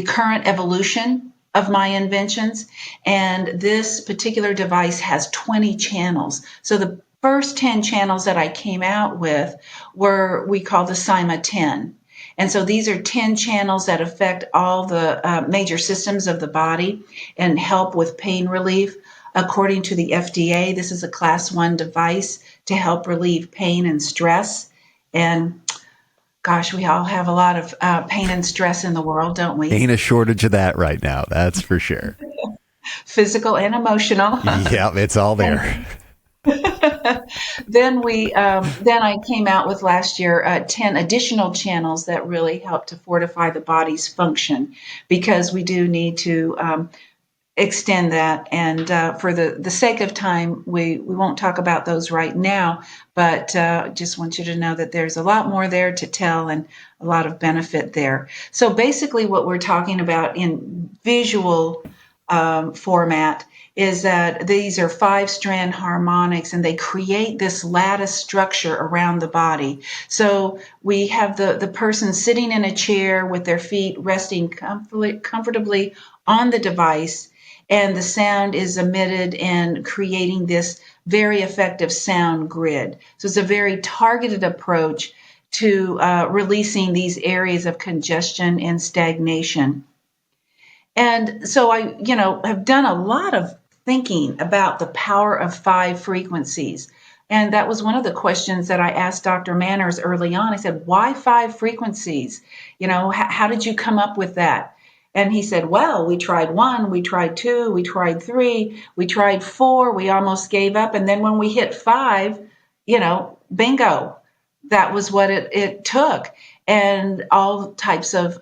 current evolution of my inventions. And this particular device has 20 channels. So the first 10 channels that I came out with we call the Cyma 10. And so these are 10 channels that affect all the major systems of the body and help with pain relief. According to the FDA, this is a class 1 device to help relieve pain and stress. And gosh, we all have a lot of pain and stress in the world, don't we? Ain't a shortage of that right now. That's for sure. Physical and emotional. Yeah, it's all there. Then I came out with last year 10 additional channels that really help to fortify the body's function, because we do need to extend that. And for the sake of time, we won't talk about those right now, but just want you to know that there's a lot more there to tell and a lot of benefit there. So basically what we're talking about in visual format is that these are 5-strand harmonics, and they create this lattice structure around the body. So we have the person sitting in a chair with their feet resting comfortably on the device, and the sound is emitted and creating this very effective sound grid. So it's a very targeted approach to releasing these areas of congestion and stagnation. And so I, have done a lot of thinking about the power of 5 frequencies. And that was one of the questions that I asked Dr. Manners early on. I said, why 5 frequencies? How did you come up with that? And he said, well, we tried 1, we tried 2, we tried 3, we tried 4, we almost gave up. And then when we hit 5, bingo, that was what it took. And all types of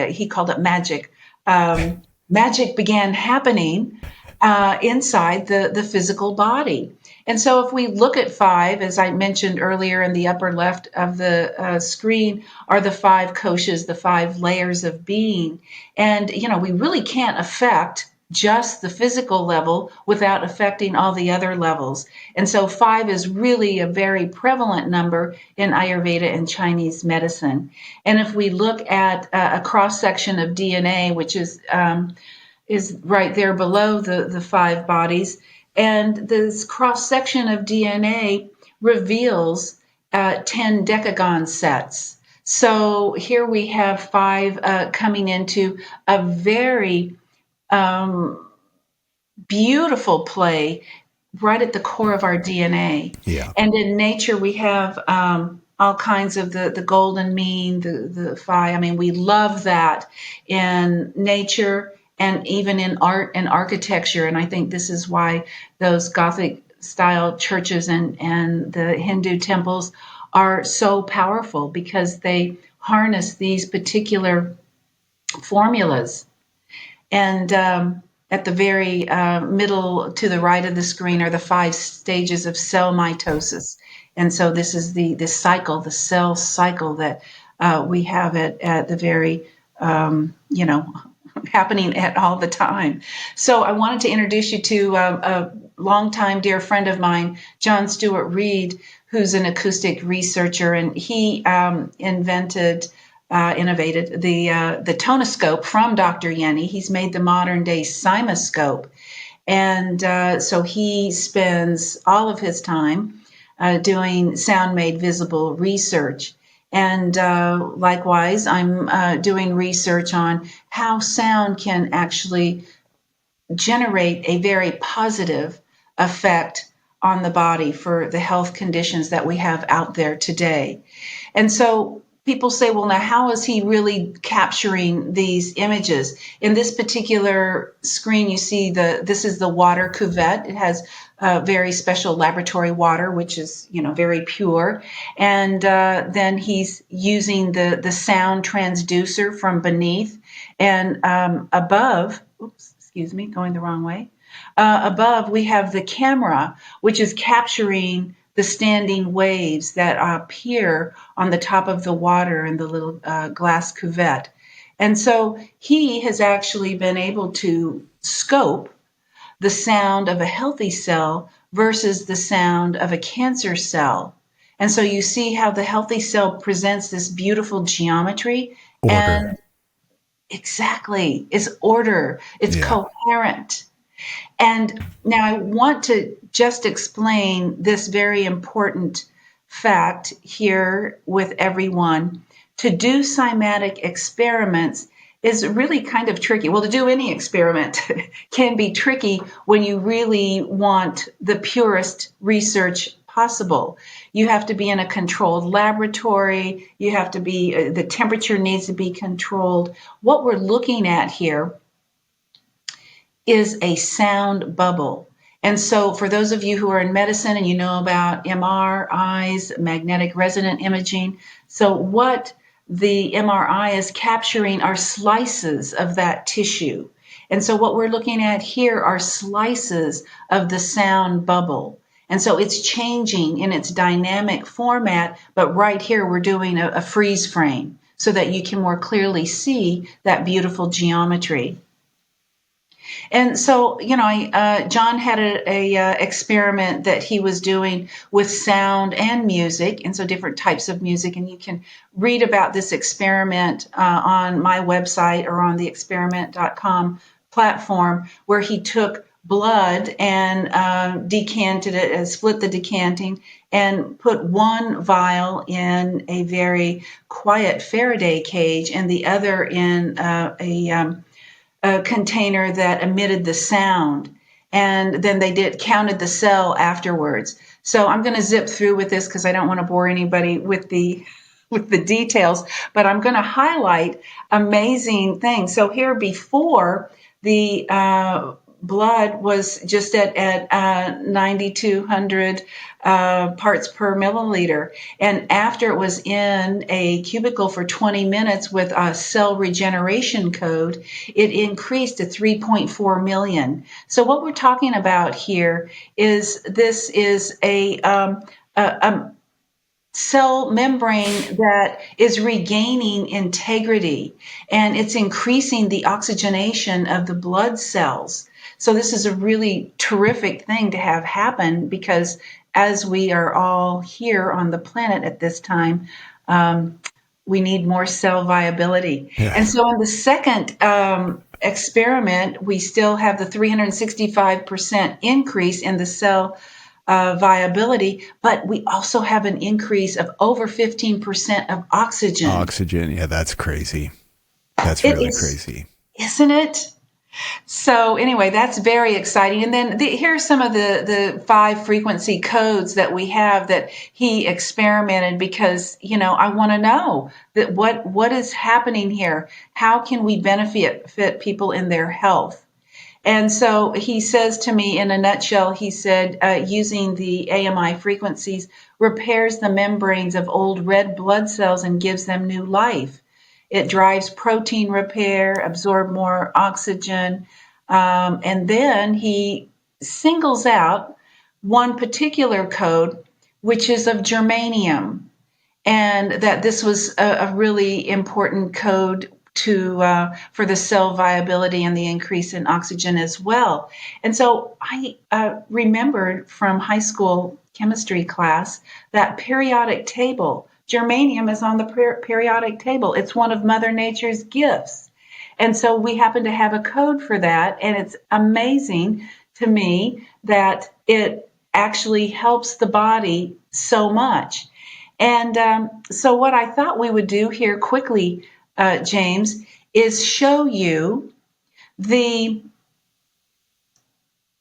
he called it magic. Magic began happening inside the physical body. And so if we look at 5, as I mentioned earlier in the upper left of the screen, are the 5 koshas, the 5 layers of being. And, we really can't affect just the physical level without affecting all the other levels. And so 5 is really a very prevalent number in Ayurveda and Chinese medicine. And if we look at a cross-section of DNA, which is right there below the 5 bodies, and this cross-section of DNA reveals 10 decagon sets. So here we have 5 coming into a very beautiful play right at the core of our DNA. Yeah. And in nature, we have all kinds of the golden mean, the phi. I mean, we love that in nature and even in art and architecture. And I think this is why those Gothic style churches and the Hindu temples are so powerful, because they harness these particular formulas. And at the very middle to the right of the screen are the 5 stages of cell mitosis. And so this is the cycle, the cell cycle that we have at the very, happening at all the time. So I wanted to introduce you to a longtime dear friend of mine, John Stewart Reed, who's an acoustic researcher, and he innovated the tonoscope from Dr. Yenny. He's made the modern day Cymascope. And so he spends all of his time doing sound made visible research. And likewise, I'm doing research on how sound can actually generate a very positive effect on the body for the health conditions that we have out there today. And so people say, well, now how is he really capturing these images? In this particular screen, you see this is the water cuvette. It has very special laboratory water, which is, very pure. And then he's using the sound transducer from beneath. And above, going the wrong way. Above, we have the camera, which is capturing the standing waves that appear on the top of the water in the little glass cuvette. And so he has actually been able to scope the sound of a healthy cell versus the sound of a cancer cell. And so you see how the healthy cell presents this beautiful geometry. Order. And exactly, it's order, it's coherent. And now I want to just explain this very important fact here with everyone. To do cymatic experiments is really kind of tricky. Well, to do any experiment can be tricky when you really want the purest research possible. You have to be in a controlled laboratory. You have to be, the temperature needs to be controlled. What we're looking at here is a sound bubble. And so for those of you who are in medicine and you know about MRIs, magnetic resonant imaging, so what the MRI is capturing are slices of that tissue. And so what we're looking at here are slices of the sound bubble. And so it's changing in its dynamic format, but right here we're doing a freeze frame so that you can more clearly see that beautiful geometry. And so, John had a experiment that he was doing with sound and music, and so different types of music. And you can read about this experiment on my website or on theexperiment.com platform where he took blood and decanted it, split the decanting, and put one vial in a very quiet Faraday cage and the other in a container that emitted the sound. And then they counted the cell afterwards. So I'm going to zip through with this because I don't want to bore anybody with the details, but I'm going to highlight amazing things. So here before, the blood was just at 9,200 parts per milliliter. And after it was in a cubicle for 20 minutes with a cell regeneration code, it increased to 3.4 million. So what we're talking about here is this is a cell membrane that is regaining integrity, and it's increasing the oxygenation of the blood cells. So this is a really terrific thing to have happen, because as we are all here on the planet at this time, we need more cell viability. Yeah. And so in the second experiment, we still have the 365% increase in the cell viability, but we also have an increase of over 15% of oxygen. Oxygen, yeah, that's crazy. That's really crazy. Isn't it? So anyway, that's very exciting. And then here are some of the 5 frequency codes that we have that he experimented, because, I want to know that what is happening here. How can we benefit people in their health? And so he says to me, in a nutshell, he said, using the AMI frequencies repairs the membranes of old red blood cells and gives them new life. It drives protein repair, absorb more oxygen. And then he singles out one particular code, which is of germanium, and that this was a really important code for the cell viability and the increase in oxygen as well. And so I remembered from high school chemistry class that periodic table. Germanium is on the periodic table. It's one of Mother Nature's gifts. And so we happen to have a code for that. And it's amazing to me that it actually helps the body so much. And so what I thought we would do here quickly, James, is show you the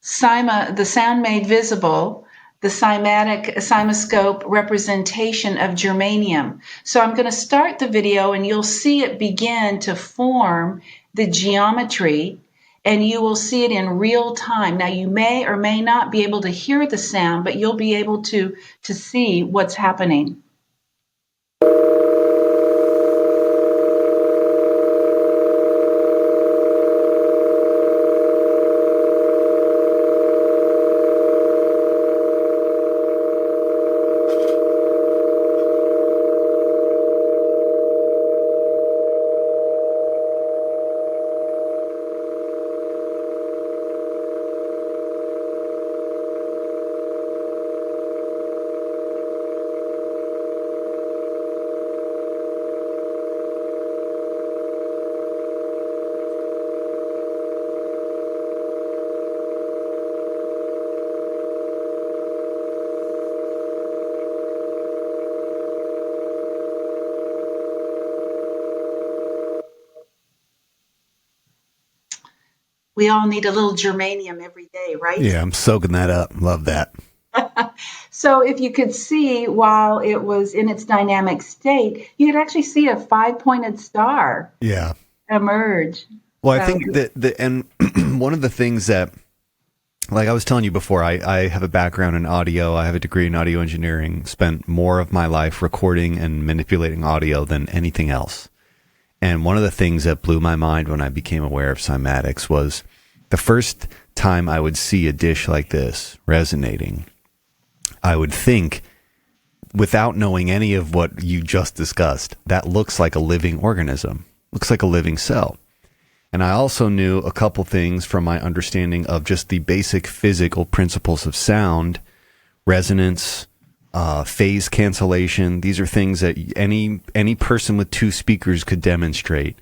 Sound Made Visible, the Cymatic CymaScope representation of germanium. So I'm going to start the video, and you'll see it begin to form the geometry, and you will see it in real time. Now, you may or may not be able to hear the sound, but you'll be able to see what's happening. We all need a little germanium every day, right? Yeah, I'm soaking that up. Love that. So if you could see, while it was in its dynamic state, you could actually see a 5-pointed star emerge. Well, I think that and one of the things that, like I was telling you before, I have a background in audio. I have a degree in audio engineering, spent more of my life recording and manipulating audio than anything else. And one of the things that blew my mind when I became aware of Cymatics was the first time I would see a dish like this resonating, I would think, without knowing any of what you just discussed, that looks like a living organism, looks like a living cell. And I also knew a couple things from my understanding of just the basic physical principles of sound, resonance, phase cancellation. These are things that any person with 2 speakers could demonstrate.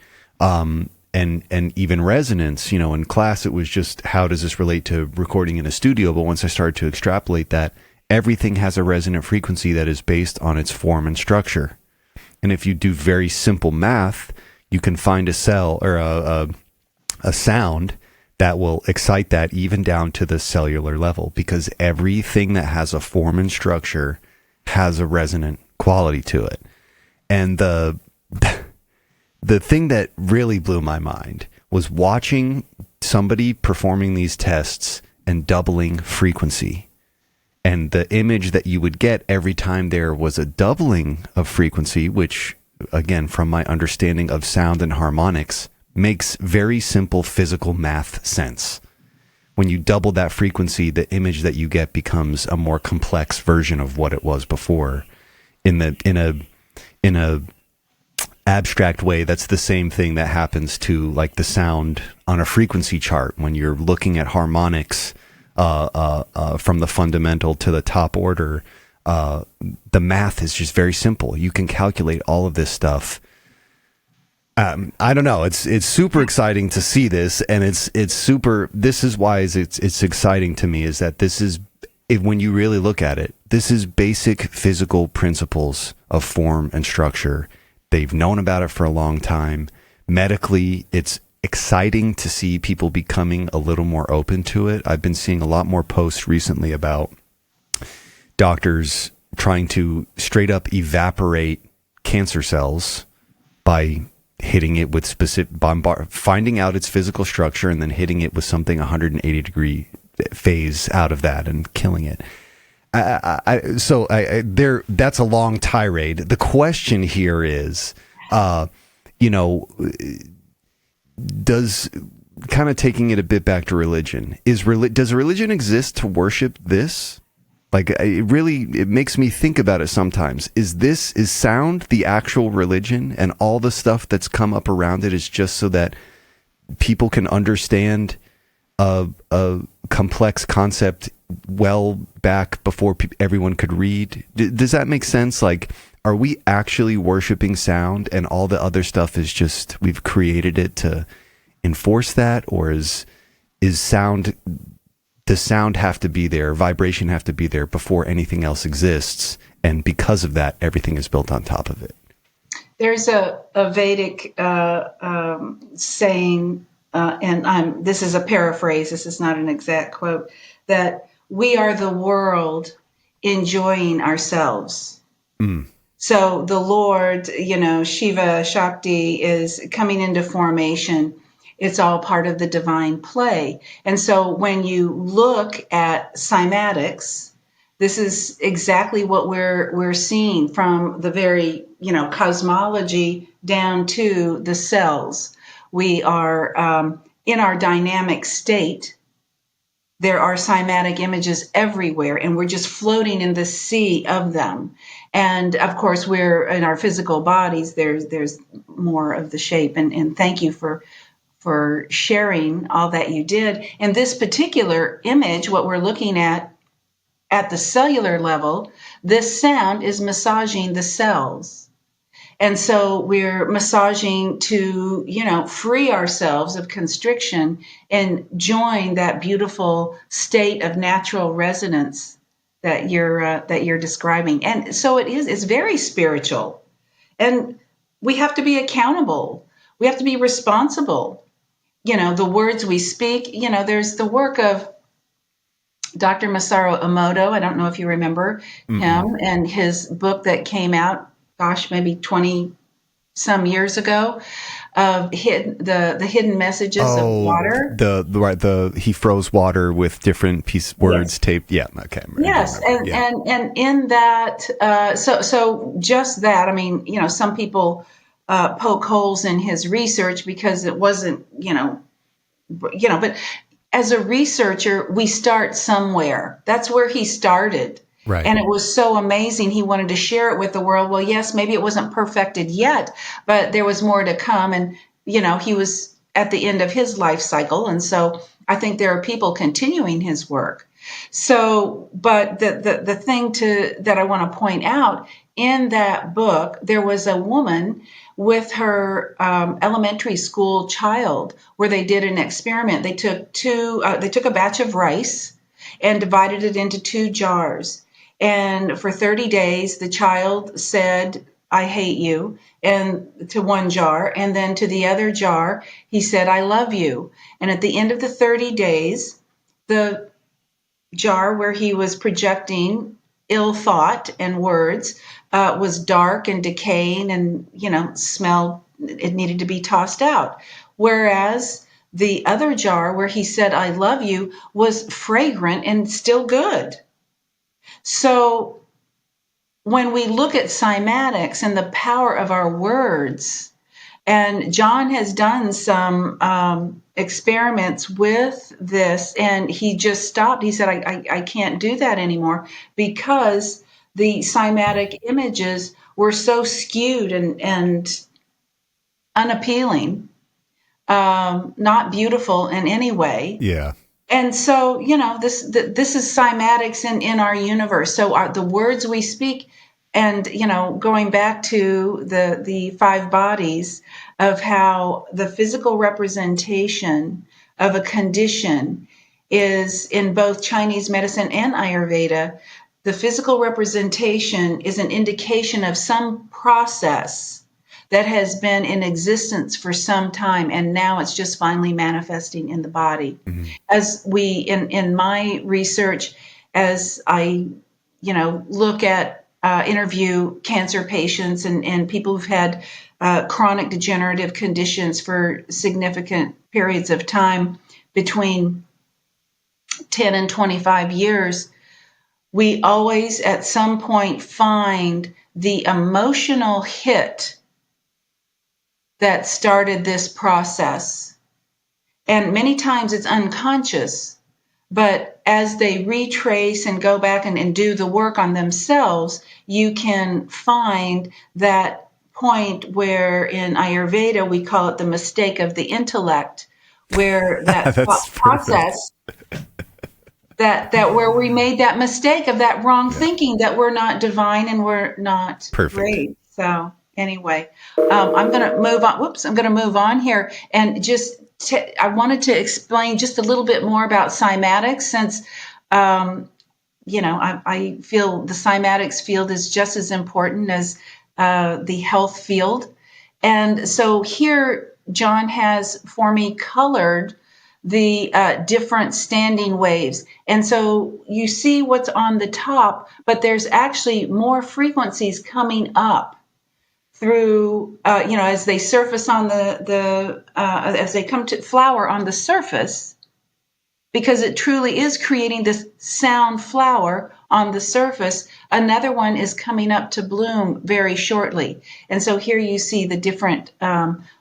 and even resonance. In class it was just, how does this relate to recording in a studio? But once I started to extrapolate that, everything has a resonant frequency that is based on its form and structure. And if you do very simple math, you can find a cell or a sound that will excite that even down to the cellular level, because everything that has a form and structure has a resonant quality to it. And the thing that really blew my mind was watching somebody performing these tests and doubling frequency. And the image that you would get every time there was a doubling of frequency, which, again, from my understanding of sound and harmonics, makes very simple physical math sense. When you double that frequency, the image that you get becomes a more complex version of what it was before. In a abstract way, that's the same thing that happens to like the sound on a frequency chart when you're looking at harmonics from the fundamental to the top order. The math is just very simple. You can calculate all of this stuff. I don't know. It's super exciting to see this, and it's super. This is why it's exciting to me, is that this is, when you really look at it, this is basic physical principles of form and structure. They've known about it for a long time. Medically, it's exciting to see people becoming a little more open to it. I've been seeing a lot more posts recently about doctors trying to straight up evaporate cancer cells by hitting it with finding out its physical structure and then hitting it with something 180-degree phase out of that and killing it. That's a long tirade. The question here is, does, kind of taking it a bit back to religion, does religion exist to worship this? Like, it makes me think about it sometimes. Is sound the actual religion, and all the stuff that's come up around it is just so that people can understand a complex concept well back before everyone could read? Does that make sense? Like, are we actually worshiping sound, and all the other stuff is just, we've created it to enforce that? Or is sound, does sound have to be there, vibration have to be there before anything else exists, and because of that, everything is built on top of it? There's a Vedic saying, and this is a paraphrase, this is not an exact quote, that we are the world enjoying ourselves. So the Lord, Shiva, Shakti is coming into formation. It's all part of the divine play. And so when you look at cymatics, this is exactly what we're seeing, from the very, cosmology down to the cells. We are in our dynamic state. There are cymatic images everywhere, and we're just floating in the sea of them. And of course, we're in our physical bodies. There's more of the shape. And thank you for sharing all that you did. In this particular image, what we're looking at the cellular level, this sound is massaging the cells. And so we're massaging to, free ourselves of constriction and join that beautiful state of natural resonance that you're describing. And so it's very spiritual. And we have to be accountable. We have to be responsible. The words we speak, there's the work of Dr. Masaru Emoto. I don't know if you remember him, and his book that came out, maybe 20 some years ago, of the hidden messages of water. He froze water with different words taped. Yeah, okay. Yes, and in that, so just that. I mean, some people poke holes in his research because it wasn't, but as a researcher, we start somewhere. That's where he started. Right. And it was so amazing. He wanted to share it with the world. Well, yes, maybe it wasn't perfected yet, but there was more to come. And, he was at the end of his life cycle. And so I think there are people continuing his work. So, but the thing that I want to point out in that book, there was a woman with her elementary school child where they did an experiment. They took a batch of rice and divided it into 2 jars. And for 30 days, the child said, "I hate you," and to one jar, and then to the other jar, he said, "I love you." And at the end of the 30 days, the jar where he was projecting ill thought and words was dark and decaying and, smelled, it needed to be tossed out. Whereas the other jar where he said, "I love you," was fragrant and still good. So when we look at cymatics and the power of our words, and John has done some experiments with this, and he just stopped. He said, I can't do that anymore because the cymatic images were so skewed and unappealing, not beautiful in any way. Yeah. And so, this is cymatics in our universe. So the words we speak, and, going back to the 5 bodies of how the physical representation of a condition is in both Chinese medicine and Ayurveda, the physical representation is an indication of some process that has been in existence for some time, and now it's just finally manifesting in the body. Mm-hmm. As we, in my research, as I, look at, interview cancer patients and people who've had chronic degenerative conditions for significant periods of time between 10 and 25 years, we always at some point find the emotional hit that started this process. And many times it's unconscious, but as they retrace and go back and do the work on themselves, you can find that point where in Ayurveda we call it the mistake of the intellect, where that process, that where we made that mistake of that wrong thinking that we're not divine and we're not great. So anyway, I'm going to move on. I'm going to move on here and just I wanted to explain just a little bit more about cymatics since, I feel the cymatics field is just as important as the health field. And so here, John has for me colored the different standing waves. And so you see what's on the top, but there's actually more frequencies coming up through, as they surface on as they come to flower on the surface, because it truly is creating this sound flower on the surface. Another one is coming up to bloom very shortly. And so here you see the different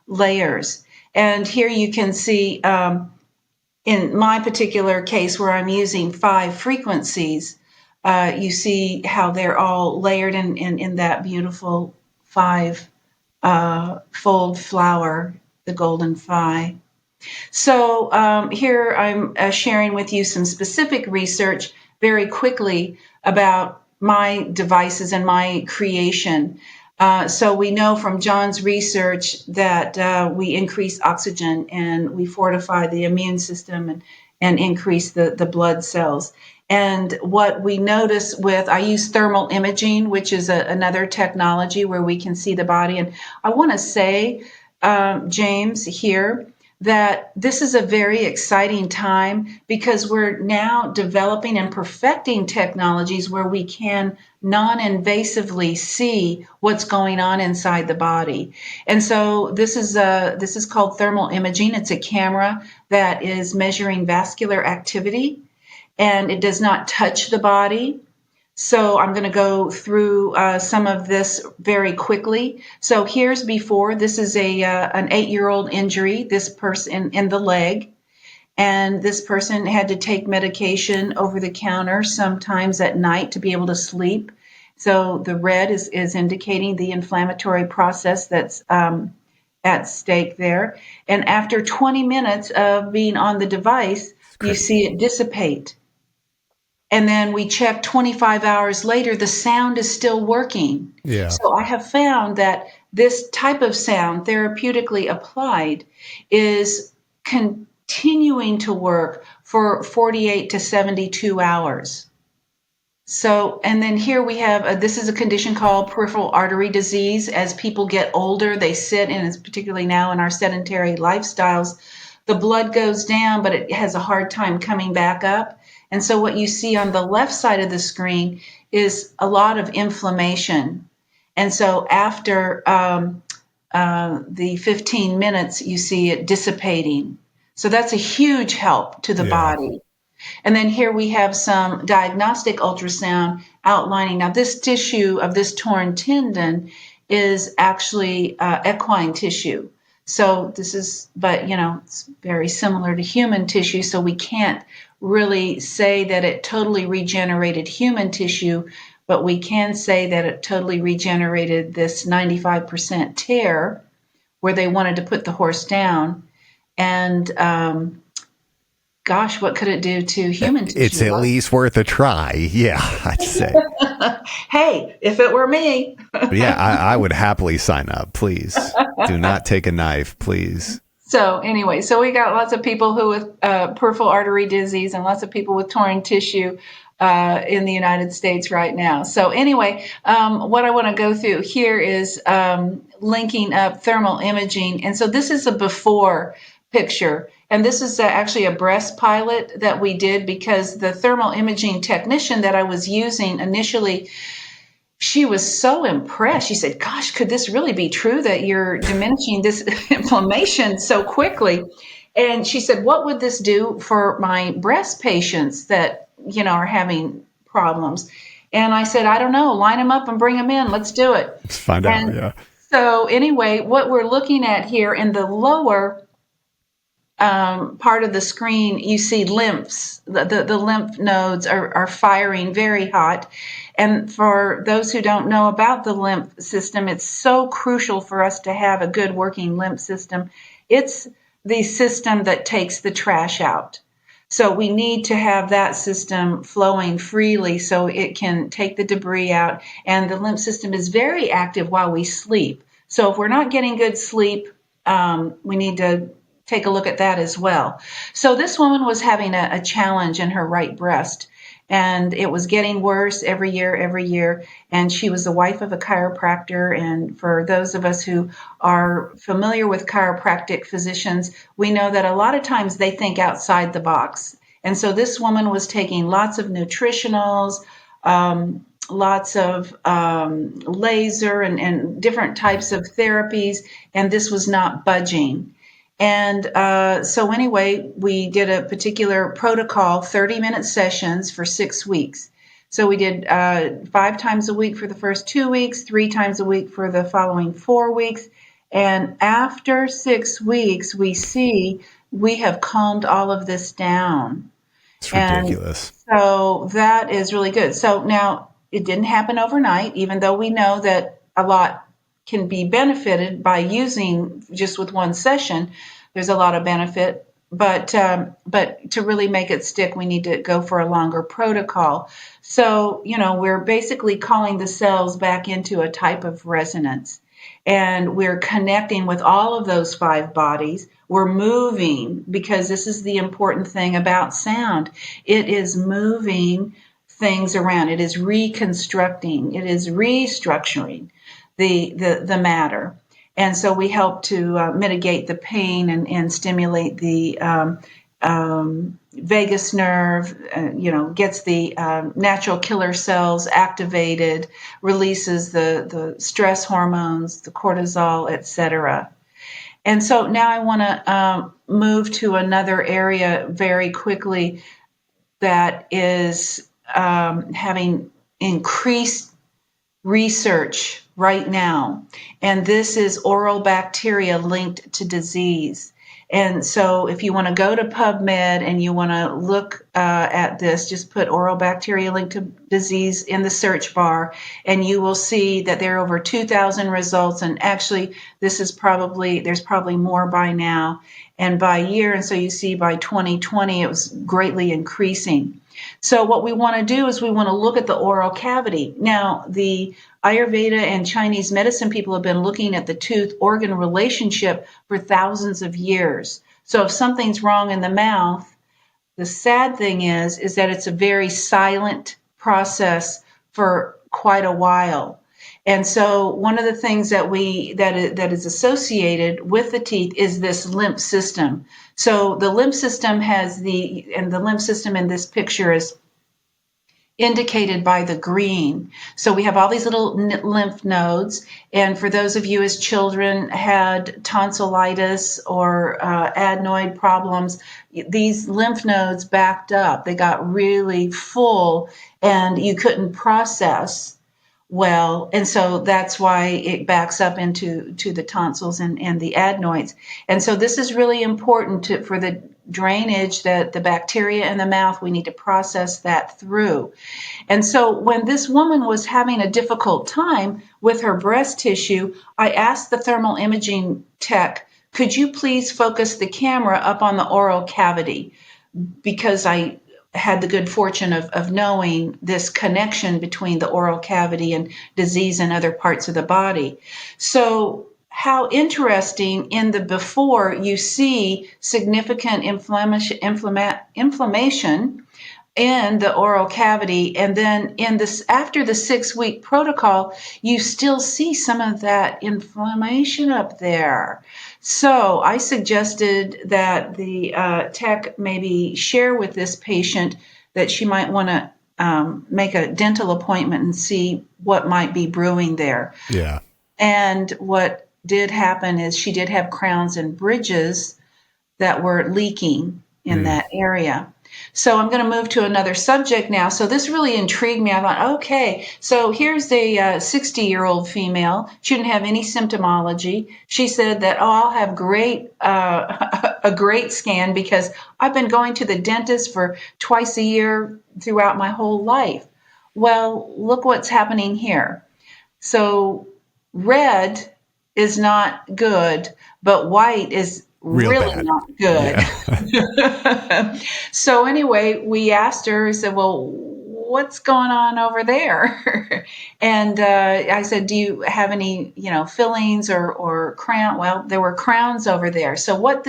layers. And here you can see, in my particular case where I'm using 5 frequencies, you see how they're all layered in that beautiful 5-fold flower, the golden phi. So here I'm sharing with you some specific research very quickly about my devices and my creation. So we know from John's research that we increase oxygen and we fortify the immune system and increase the blood cells. And what we notice I use thermal imaging, which is another technology where we can see the body. And I want to say, James, here, that this is a very exciting time because we're now developing and perfecting technologies where we can non-invasively see what's going on inside the body. And so this is called thermal imaging. It's a camera that is measuring vascular activity, and it does not touch the body. So I'm going to go through some of this very quickly. So here's before. This is an 8-year-old injury, this person in the leg. And this person had to take medication over the counter sometimes at night to be able to sleep. So the red is indicating the inflammatory process that's at stake there. And after 20 minutes of being on the device, you see it dissipate. and then we check 25 hours later, the sound is still working. Yeah. So I have found that this type of sound, therapeutically applied, is continuing to work for 48 to 72 hours. So, and then here we have, this is a condition called peripheral artery disease. As people get older, they sit, and it's particularly now in our sedentary lifestyles, the blood goes down, but it has a hard time coming back up. And so what you see on the left side of the screen is a lot of inflammation. And so after the 15 minutes, you see it dissipating. So that's a huge help to the body. And then here we have some diagnostic ultrasound outlining. Now, this tissue of this torn tendon is actually equine tissue. So this is, but it's very similar to human tissue. So we can't really say that it totally regenerated human tissue, but we can say that it totally regenerated this 95% tear where they wanted to put the horse down. And gosh, what could it do to human tissue? It's at least worth a try. Yeah, I'd say. Hey, if it were me. Yeah, I would happily sign up. Please do not take a knife, please. So anyway, so we got lots of people who with peripheral artery disease and lots of people with torn tissue in the United States right now. So anyway, what I want to go through here is linking up thermal imaging. And so this is a before picture. And this is actually a breast pilot that we did because the thermal imaging technician that I was using initially, she was so impressed. She said, gosh, could this really be true that you're diminishing this inflammation so quickly? And she said, what would this do for my breast patients that, are having problems? And I said, I don't know. Line them up and bring them in. Let's do it. Let's find out. Yeah. So anyway, what we're looking at here in the lower part of the screen, you see lymphs. The lymph nodes are firing very hot. And for those who don't know about the lymph system, it's so crucial for us to have a good working lymph system. It's the system that takes the trash out. So we need to have that system flowing freely so it can take the debris out. And the lymph system is very active while we sleep. So if we're not getting good sleep, we need to take a look at that as well. So this woman was having a challenge in her right breast, and it was getting worse every year. And she was the wife of a chiropractor. And for those of us who are familiar with chiropractic physicians, we know that a lot of times they think outside the box. And so this woman was taking lots of nutritionals, lots of laser and different types of therapies, and this was not budging. And so anyway, we did a particular protocol, 30-minute sessions for 6 weeks. So we did 5 times a week for the first 2 weeks, 3 times a week for the following 4 weeks. And after 6 weeks, we see we have calmed all of this down. It's ridiculous. And so that is really good. So now it didn't happen overnight, even though we know that a lot can be benefited by using just with one session. There's a lot of benefit, but to really make it stick, we need to go for a longer protocol. So, we're basically calling the cells back into a type of resonance, and we're connecting with all of those 5 bodies. We're moving, because this is the important thing about sound. It is moving things around. It is reconstructing. It is restructuring the matter. And so we help to mitigate the pain and stimulate the vagus nerve, gets the natural killer cells activated, releases the stress hormones, the cortisol, etc. And so now I want to move to another area very quickly that is having increased research right now, and this is oral bacteria linked to disease. And so if you want to go to PubMed and you want to look at this, just put oral bacteria linked to disease in the search bar, and you will see that there are over 2,000 results. And actually, there's probably more by now. and by year. And so you see by 2020, it was greatly increasing. So what we want to do is we want to look at the oral cavity. Now, the Ayurveda and Chinese medicine people have been looking at the tooth-organ relationship for thousands of years. So if something's wrong in the mouth, the sad thing is that it's a very silent process for quite a while. And so one of the things that is associated with the teeth is this lymph system. So the lymph system the lymph system in this picture is indicated by the green. So we have all these little lymph nodes. And for those of you as children had tonsillitis or adenoid problems, these lymph nodes backed up. They got really full and you couldn't process well. And so that's why it backs up into the tonsils and the adenoids. And so this is really important for the drainage, that the bacteria in the mouth, we need to process that through. And so when this woman was having a difficult time with her breast tissue, I asked the thermal imaging tech, could you please focus the camera up on the oral cavity? Because I had the good fortune of knowing this connection between the oral cavity and disease in other parts of the body. So how interesting, in the before, you see significant inflammation in the oral cavity, and then after the 6-week protocol, you still see some of that inflammation up there. So I suggested that the tech maybe share with this patient that she might want to make a dental appointment and see what might be brewing there. Yeah. And what did happen is she did have crowns and bridges that were leaking in that area. So I'm going to move to another subject now. So this really intrigued me. I thought, okay, so here's a 60-year-old female. She didn't have any symptomology. She said that, I'll have a great scan because I've been going to the dentist for twice a year throughout my whole life. Well, look what's happening here. So red is not good, but white is really bad. Not good. Yeah. So anyway, we asked her, I said, well, what's going on over there? And I said, do you have any, fillings or crown? Well, there were crowns over there. So what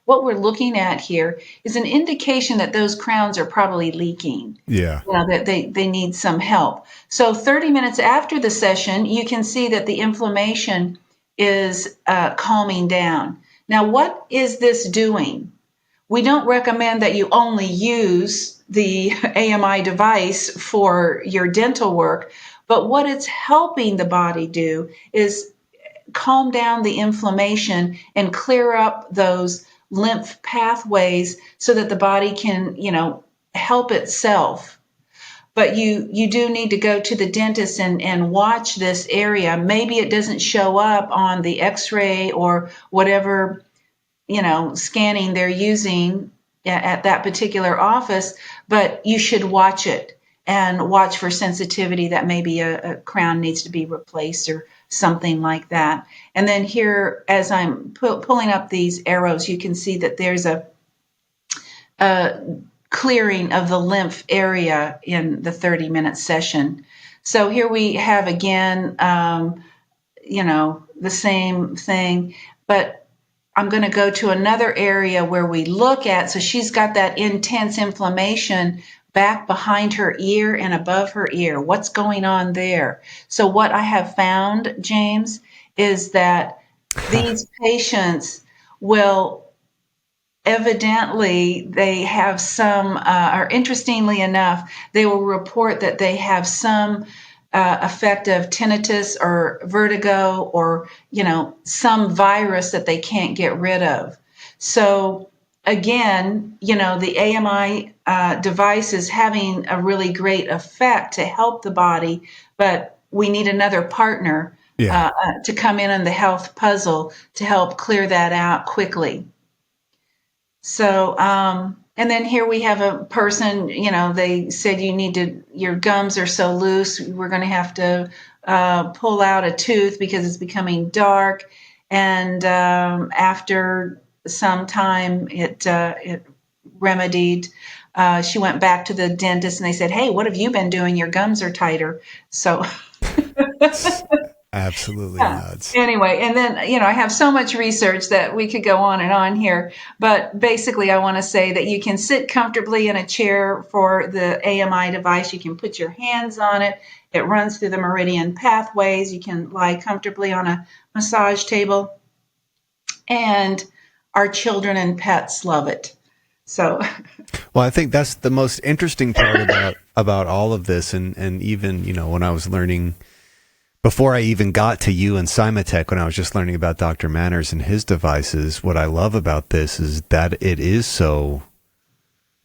we're looking at here is an indication that those crowns are probably leaking. Yeah. That they need some help. So 30 minutes after the session, you can see that the inflammation is calming down. Now, what is this doing? We don't recommend that you only use the AMI device for your dental work, but what it's helping the body do is calm down the inflammation and clear up those lymph pathways so that the body can, help itself. But you do need to go to the dentist and watch this area. Maybe it doesn't show up on the x-ray or whatever, scanning they're using at that particular office, but you should watch it and watch for sensitivity that maybe a crown needs to be replaced or something like that. And then here, as I'm pulling up these arrows, you can see that there's a clearing of the lymph area in the 30-minute session. So here we have again, the same thing, but I'm going to go to another area where we look at, so she's got that intense inflammation back behind her ear and above her ear. What's going on there? So what I have found, James, is that these patients will evidently, they have some, or interestingly enough, they will report that they have some effect of tinnitus or vertigo or, some virus that they can't get rid of. So again, the AMI device is having a really great effect to help the body, but we need another partner to come in on the health puzzle to help clear that out quickly. So, and then here we have a person, they said your gums are so loose, we're going to have to pull out a tooth because it's becoming dark. And after some time, it remedied. She went back to the dentist and they said, "Hey, what have you been doing? Your gums are tighter." So Absolutely yeah. nuts. Anyway, and then, I have so much research that we could go on and on here. But basically, I want to say that you can sit comfortably in a chair for the AMI device. You can put your hands on it. It runs through the Meridian pathways. You can lie comfortably on a massage table. And our children and pets love it. So, Well, I think that's the most interesting part about all of this, and even when I was learning. Before I even got to you and Cymatic, when I was just learning about Dr. Manners and his devices, what I love about this is that it is so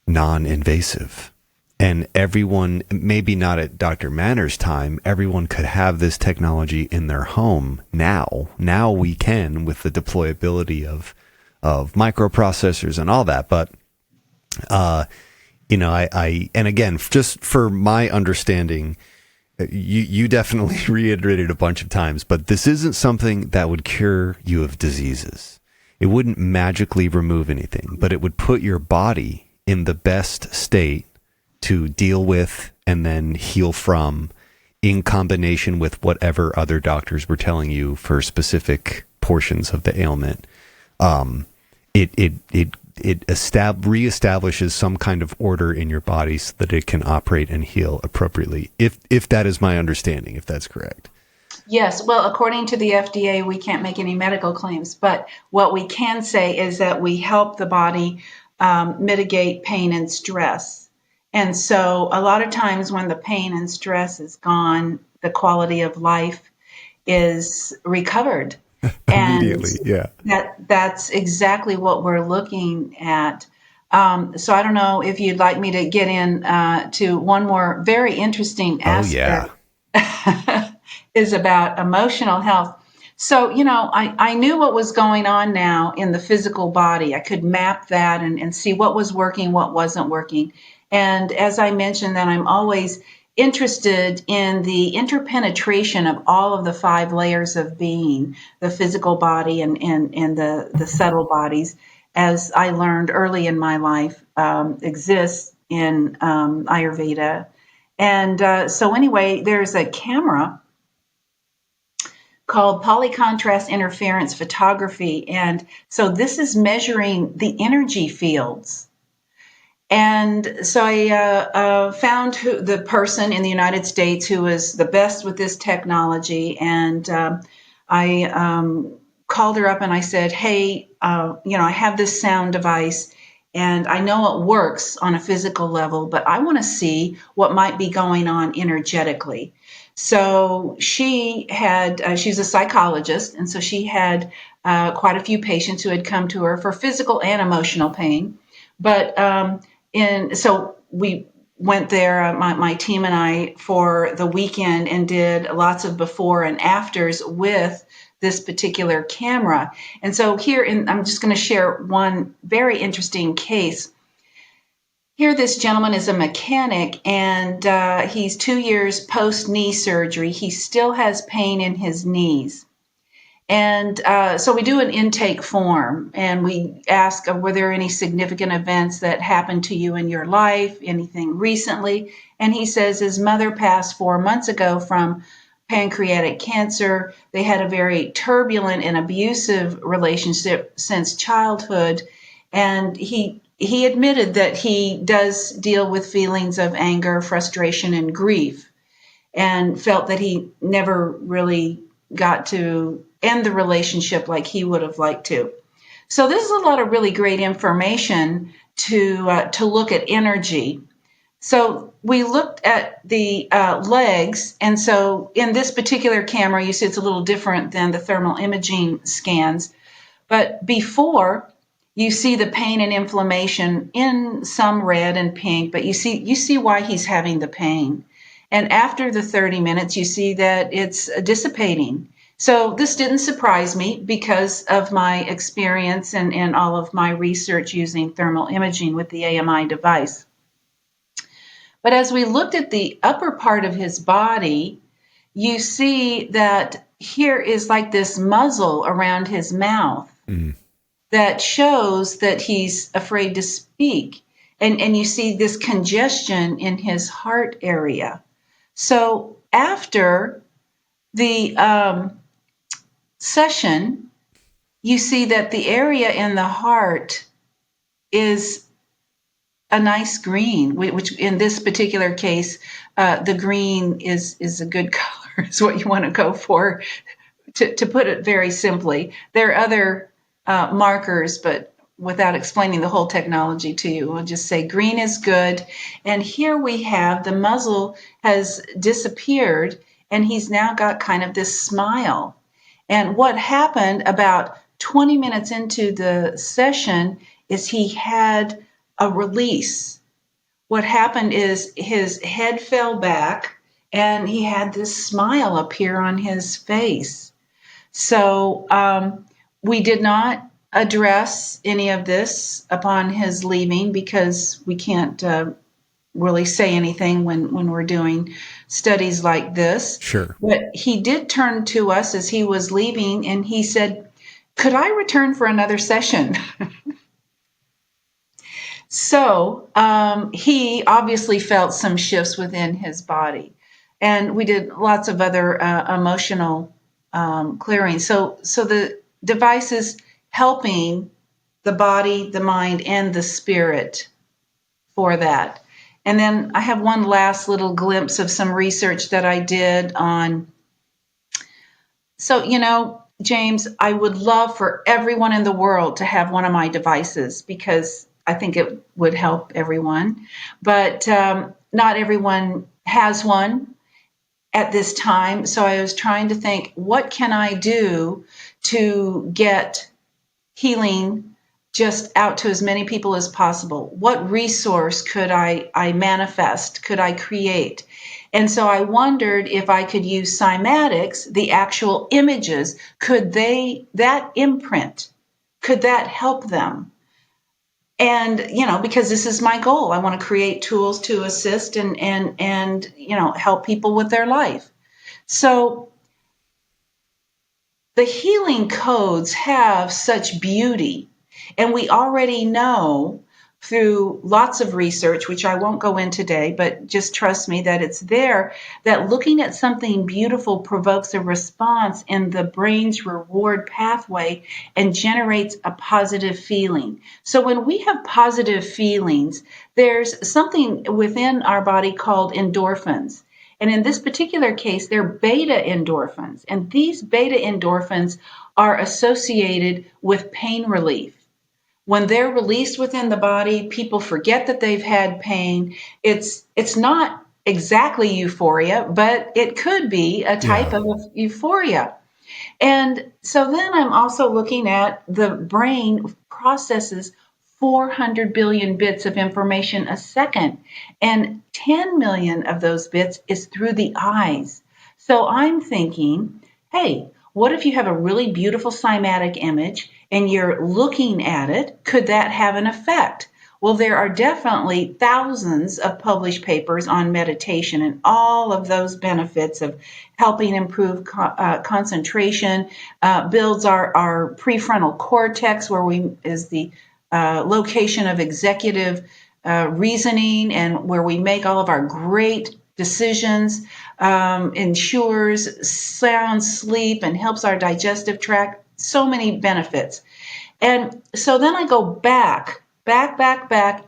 non-invasive. And everyone, maybe not at Dr. Manners' time, everyone could have this technology in their home now. Now we can, with the deployability of microprocessors and all that. But, I and again, just for my understanding, you definitely reiterated a bunch of times, but this isn't something that would cure you of diseases. It wouldn't magically remove anything, but it would put your body in the best state to deal with and then heal from, in combination with whatever other doctors were telling you for specific portions of the ailment. It reestablishes some kind of order in your body so that it can operate and heal appropriately, if that is my understanding, if that's correct. yes, well, according to the FDA, we can't make any medical claims, but what we can say is that we help the body mitigate pain and stress. And so a lot of times when the pain and stress is gone, the quality of life is recovered. Immediately, yeah. That's exactly what we're looking at. So I don't know if you'd like me to get in to one more very interesting aspect. Is about emotional health. So, I knew what was going on now in the physical body. I could map that and see what was working, what wasn't working. And as I mentioned, that I'm always interested in the interpenetration of all of the 5 layers of being, the physical body and the subtle bodies, as I learned early in my life, exists in Ayurveda. And so anyway, there's a camera called polycontrast interference photography. And so this is measuring the energy fields. And so I found the person in the United States who was the best with this technology. And I called her up and I said, "Hey, I have this sound device and I know it works on a physical level, but I want to see what might be going on energetically." So she's a psychologist, and so she had quite a few patients who had come to her for physical and emotional pain. But so we went there, my team and I, for the weekend and did lots of before and afters with this particular camera. And so I'm just going to share one very interesting case. Here, this gentleman is a mechanic, and he's 2 years post-knee surgery. He still has pain in his knees. And so we do an intake form, and we ask, were there any significant events that happened to you in your life, anything recently? And he says his mother passed 4 months ago from pancreatic cancer. They had a very turbulent and abusive relationship since childhood. And he admitted that he does deal with feelings of anger, frustration, and grief, and felt that he never really got to end the relationship like he would have liked to. So this is a lot of really great information to look at energy. So we looked at the legs, and so in this particular camera, you see it's a little different than the thermal imaging scans. But before, you see the pain and inflammation in some red and pink, but you see why he's having the pain. And after the 30 minutes, you see that it's dissipating. So this didn't surprise me because of my experience and all of my research using thermal imaging with the AMI device. But as we looked at the upper part of his body, you see that here is like this muzzle around his mouth. Mm. that shows that he's afraid to speak. And you see this congestion in his heart area. So after the session, you see that the area in the heart is a nice green, which in this particular case, the green is a good color, is what you want to go for, to put it very simply. There are other markers, but without explaining the whole technology to you, we'll just say green is good. And here we have the muzzle has disappeared, and he's now got kind of this smile. And what happened about 20 minutes into the session is he had a release. What happened is his head fell back and he had this smile appear on his face. So we did not address any of this upon his leaving because we can't really say anything when we're doing studies like this. Sure. But he did turn to us as he was leaving and he said, "Could I return for another session?" So he obviously felt some shifts within his body. And we did lots of other emotional clearing. So the device is helping the body, the mind, and the spirit for that. And then I have one last little glimpse of some research that I did on. So, James, I would love for everyone in the world to have one of my devices because I think it would help everyone. But not everyone has one at this time. So I was trying to think, what can I do to get healing just out to as many people as possible? What resource could I manifest? Could I create? And so I wondered if I could use Cymatics, the actual images, that imprint, could that help them? And, because this is my goal, I want to create tools to assist and help people with their life. So the healing codes have such beauty, and we already know through lots of research, which I won't go in today, but just trust me that it's there, that looking at something beautiful provokes a response in the brain's reward pathway and generates a positive feeling. So when we have positive feelings, there's something within our body called endorphins. And in this particular case, they're beta endorphins. And these beta endorphins are associated with pain relief. When they're released within the body, people forget that they've had pain. It's not exactly euphoria, but it could be a type of euphoria. And so then I'm also looking at the brain processes 400 billion bits of information a second, and 10 million of those bits is through the eyes. So I'm thinking, hey, what if you have a really beautiful cymatic image and you're looking at it? Could that have an effect? Well, there are definitely thousands of published papers on meditation and all of those benefits of helping improve concentration, builds our prefrontal cortex, is the location of executive reasoning and where we make all of our great decisions, ensures sound sleep and helps our digestive tract. So many benefits. And so then I go back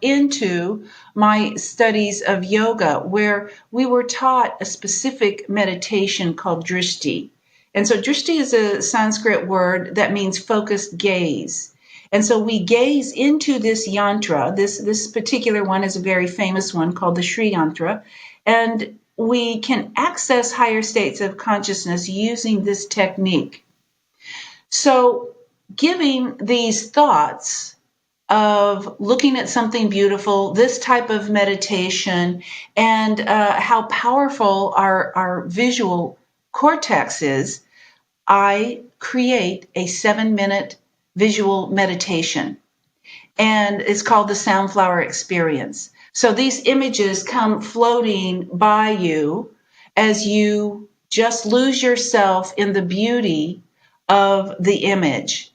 into my studies of yoga, where we were taught a specific meditation called drishti. And so drishti is a Sanskrit word that means focused gaze. And so we gaze into this yantra. This particular one is a very famous one called the Sri Yantra. And we can access higher states of consciousness using this technique. So giving these thoughts of looking at something beautiful, this type of meditation, and how powerful our visual cortex is, I create a 7-minute visual meditation. And it's called the Soundflower experience. So these images come floating by you as you just lose yourself in the beauty of the image.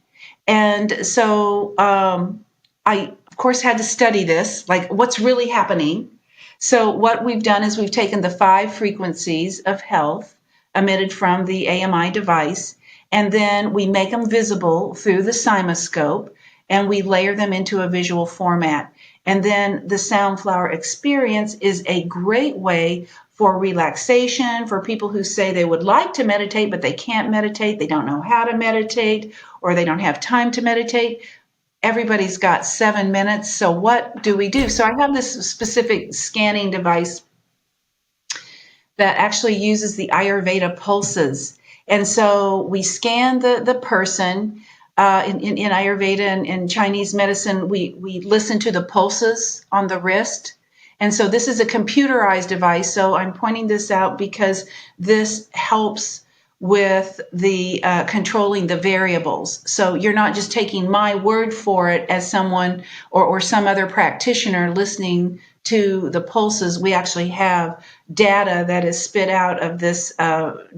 And so I, of course, had to study this, like what's really happening. So what we've done is we've taken the 5 frequencies of health emitted from the AMI device, and then we make them visible through the CymaScope, and we layer them into a visual format. And then the Soundflower experience is a great way for relaxation, for people who say they would like to meditate, but they can't meditate, they don't know how to meditate, or they don't have time to meditate. Everybody's got 7 minutes. So what do we do? So I have this specific scanning device that actually uses the Ayurveda pulses. And so we scan the person. In Ayurveda and in Chinese medicine, we listen to the pulses on the wrist. And so this is a computerized device. So I'm pointing this out because this helps with the controlling the variables. So you're not just taking my word for it as someone or some other practitioner listening to the pulses. We actually have data that is spit out of this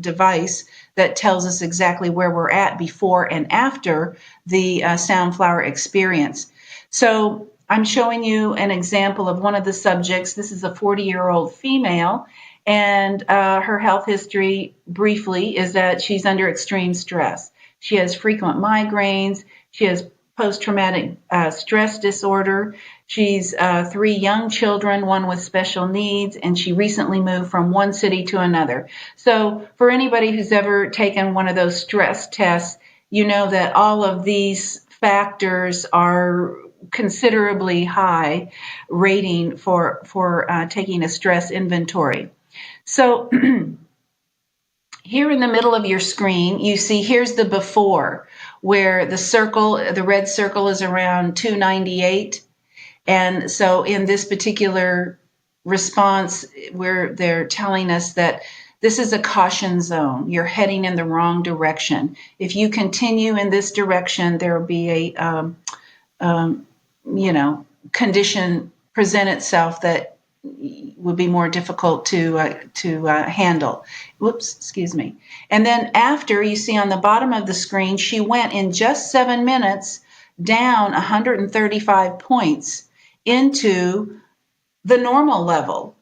device that tells us exactly where we're at before and after the Soundflower experience. So I'm showing you an example of one of the subjects. This is a 40-year-old female, and her health history briefly is that she's under extreme stress. She has frequent migraines. She has post-traumatic stress disorder. She's 3 young children, one with special needs, and she recently moved from one city to another. So for anybody who's ever taken one of those stress tests, you know that all of these factors are considerably high rating for taking a stress inventory. So here in the middle of your screen, you see here's the before, where the red circle is around 298. And so in this particular response, where they're telling us that this is a caution zone, you're heading in the wrong direction. If you continue in this direction, there will be a condition present itself that would be more difficult to handle. Whoops, excuse me. And then after, you see on the bottom of the screen, she went in just 7 minutes down 135 points into the normal level.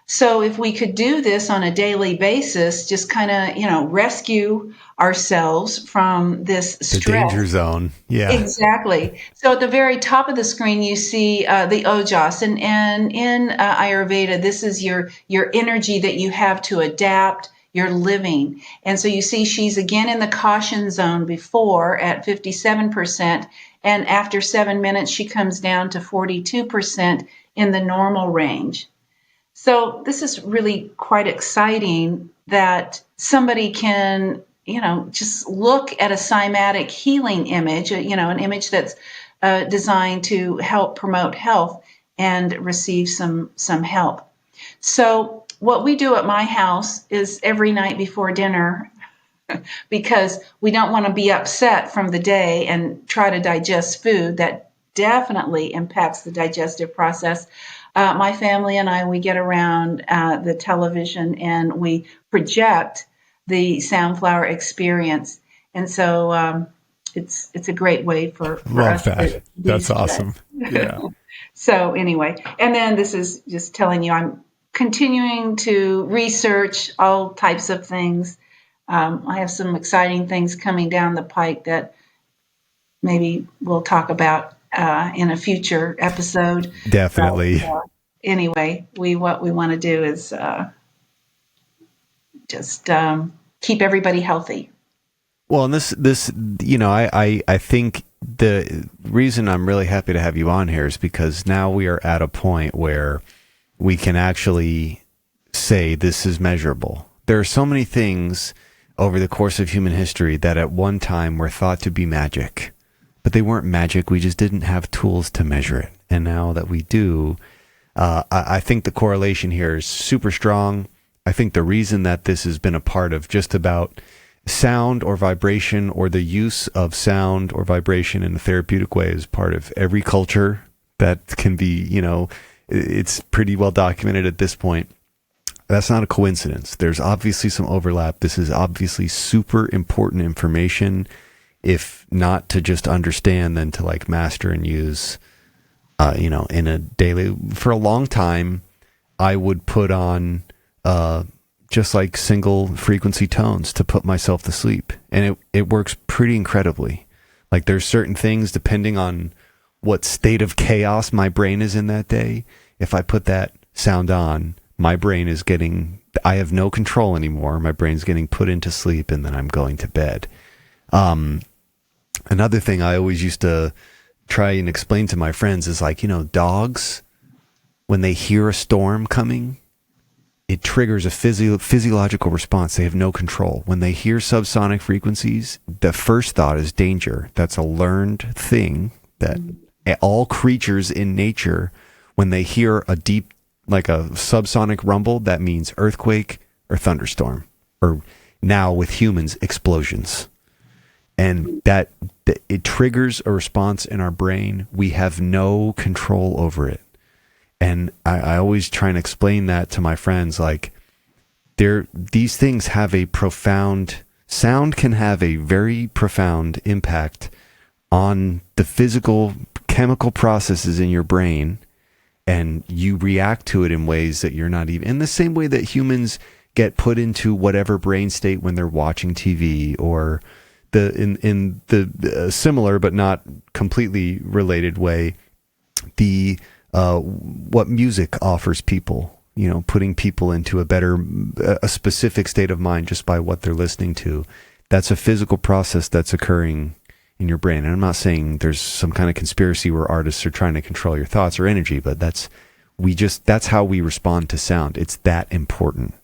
So if we could do this on a daily basis, just kind of, rescue ourselves from this stress. The danger zone. Yeah. Exactly. So at the very top of the screen, you see the ojas. And in Ayurveda, this is your energy that you have to adapt your living. And so you see she's again in the caution zone before at 57%. And after 7 minutes, she comes down to 42% in the normal range. So this is really quite exciting that somebody can, just look at a cymatic healing image, an image that's designed to help promote health and receive some help. So what we do at my house is every night before dinner, because we don't want to be upset from the day and try to digest food that definitely impacts the digestive process. My family and I, we get around the television and we project the Soundflower experience. And so it's a great way for Love us. that. That's awesome. Yeah. So anyway, and then this is just telling you I'm continuing to research all types of things. I have some exciting things coming down the pike that maybe we'll talk about in a future episode. Definitely. Anyway, what we want to do is just keep everybody healthy. Well, and this, I think the reason I'm really happy to have you on here is because now we are at a point where we can actually say this is measurable. There are so many things over the course of human history that at one time were thought to be magic, but they weren't magic. We just didn't have tools to measure it. And now that we do, I think the correlation here is super strong. I think the reason that this has been a part of just about sound or vibration or the use of sound or vibration in a therapeutic way is part of every culture that can be, it's pretty well documented at this point. That's not a coincidence. There's obviously some overlap. This is obviously super important information. if not to just understand, then to like master and use, in a daily, for a long time, I would put on, just like single frequency tones to put myself to sleep. And it works pretty incredibly. Like there's certain things depending on what state of chaos my brain is in that day. If I put that sound on, my brain is I have no control anymore. My brain's getting put into sleep and then I'm going to bed. Another thing I always used to try and explain to my friends is like, dogs, when they hear a storm coming, it triggers a physiological response. They have no control. When they hear subsonic frequencies, the first thought is danger. That's a learned thing that all creatures in nature, when they hear a deep, like a subsonic rumble, that means earthquake or thunderstorm, or now with humans, explosions. And that it triggers a response in our brain. We have no control over it. And I always try and explain that to my friends, like these things have a sound can have a very profound impact on the physical chemical processes in your brain, and you react to it in ways that you're not even, in the same way that humans get put into whatever brain state when they're watching TV, or in the similar but not completely related way, what music offers people, putting people into a specific state of mind just by what they're listening to. That's a physical process that's occurring in your brain. And I'm not saying there's some kind of conspiracy where artists are trying to control your thoughts or energy, but that's how we respond to sound. It's that important.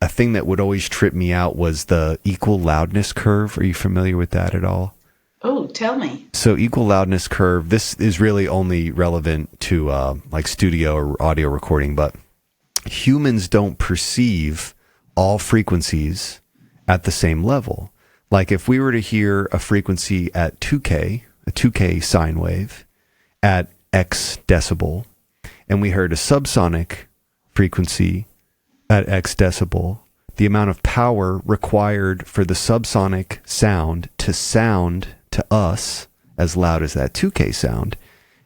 A thing that would always trip me out was the equal loudness curve. Are you familiar with that at all? Oh, tell me. So equal loudness curve, this is really only relevant to like studio or audio recording, but humans don't perceive all frequencies at the same level. Like if we were to hear a frequency at 2K, a 2K sine wave at X decibel, and we heard a subsonic frequency at X decibel, the amount of power required for the subsonic sound to us as loud as that 2K sound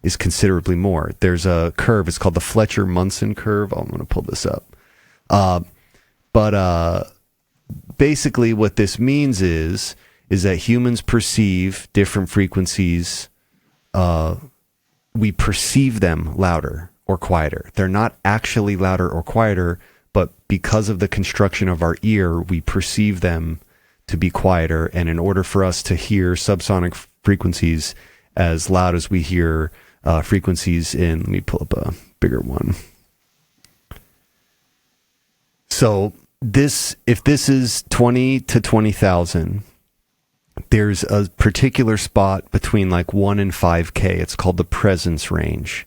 is considerably more. There's a curve, it's called the Fletcher-Munson curve. I'm going to pull this up. But basically what this means is that humans perceive different frequencies. We perceive them louder or quieter. They're not actually louder or quieter, but because of the construction of our ear, we perceive them to be quieter. And in order for us to hear subsonic frequencies as loud as we hear frequencies in, let me pull up a bigger one. So if this is 20 to 20,000, there's a particular spot between like 1 and 5K. It's called the presence range.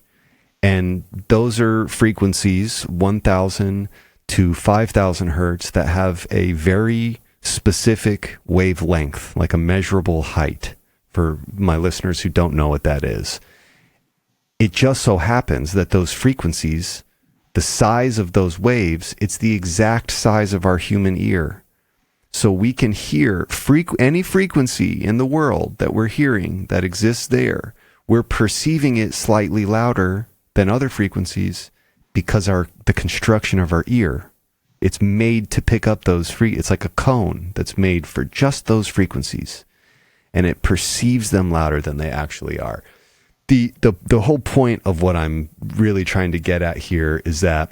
And those are frequencies, 1,000 to 5,000 hertz, that have a very specific wavelength, like a measurable height, for my listeners who don't know what that is. It just so happens that those frequencies, the size of those waves, it's the exact size of our human ear. So we can hear any frequency in the world that we're hearing that exists there. We're perceiving it slightly louder than other frequencies because the construction of our ear. It's made to pick up those it's like a cone that's made for just those frequencies, and it perceives them louder than they actually are. The whole point of what I'm really trying to get at here is that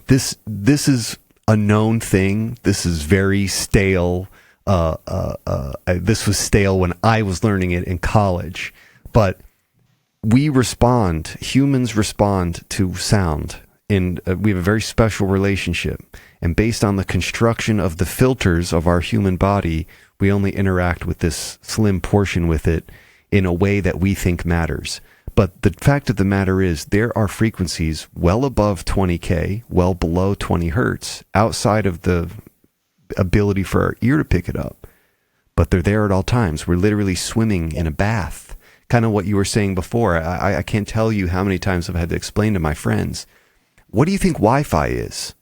this is a known thing. This is very stale. This was stale when I was learning it in college, but humans respond to sound. We have a very special relationship, and based on the construction of the filters of our human body, we only interact with this slim portion with it in a way that we think matters. But the fact of the matter is, there are frequencies well above 20K, well below 20 hertz, outside of the ability for our ear to pick it up. But they're there at all times. We're literally swimming in a bath. Kind of what you were saying before. I can't tell you how many times I've had to explain to my friends, what do you think Wi-Fi is?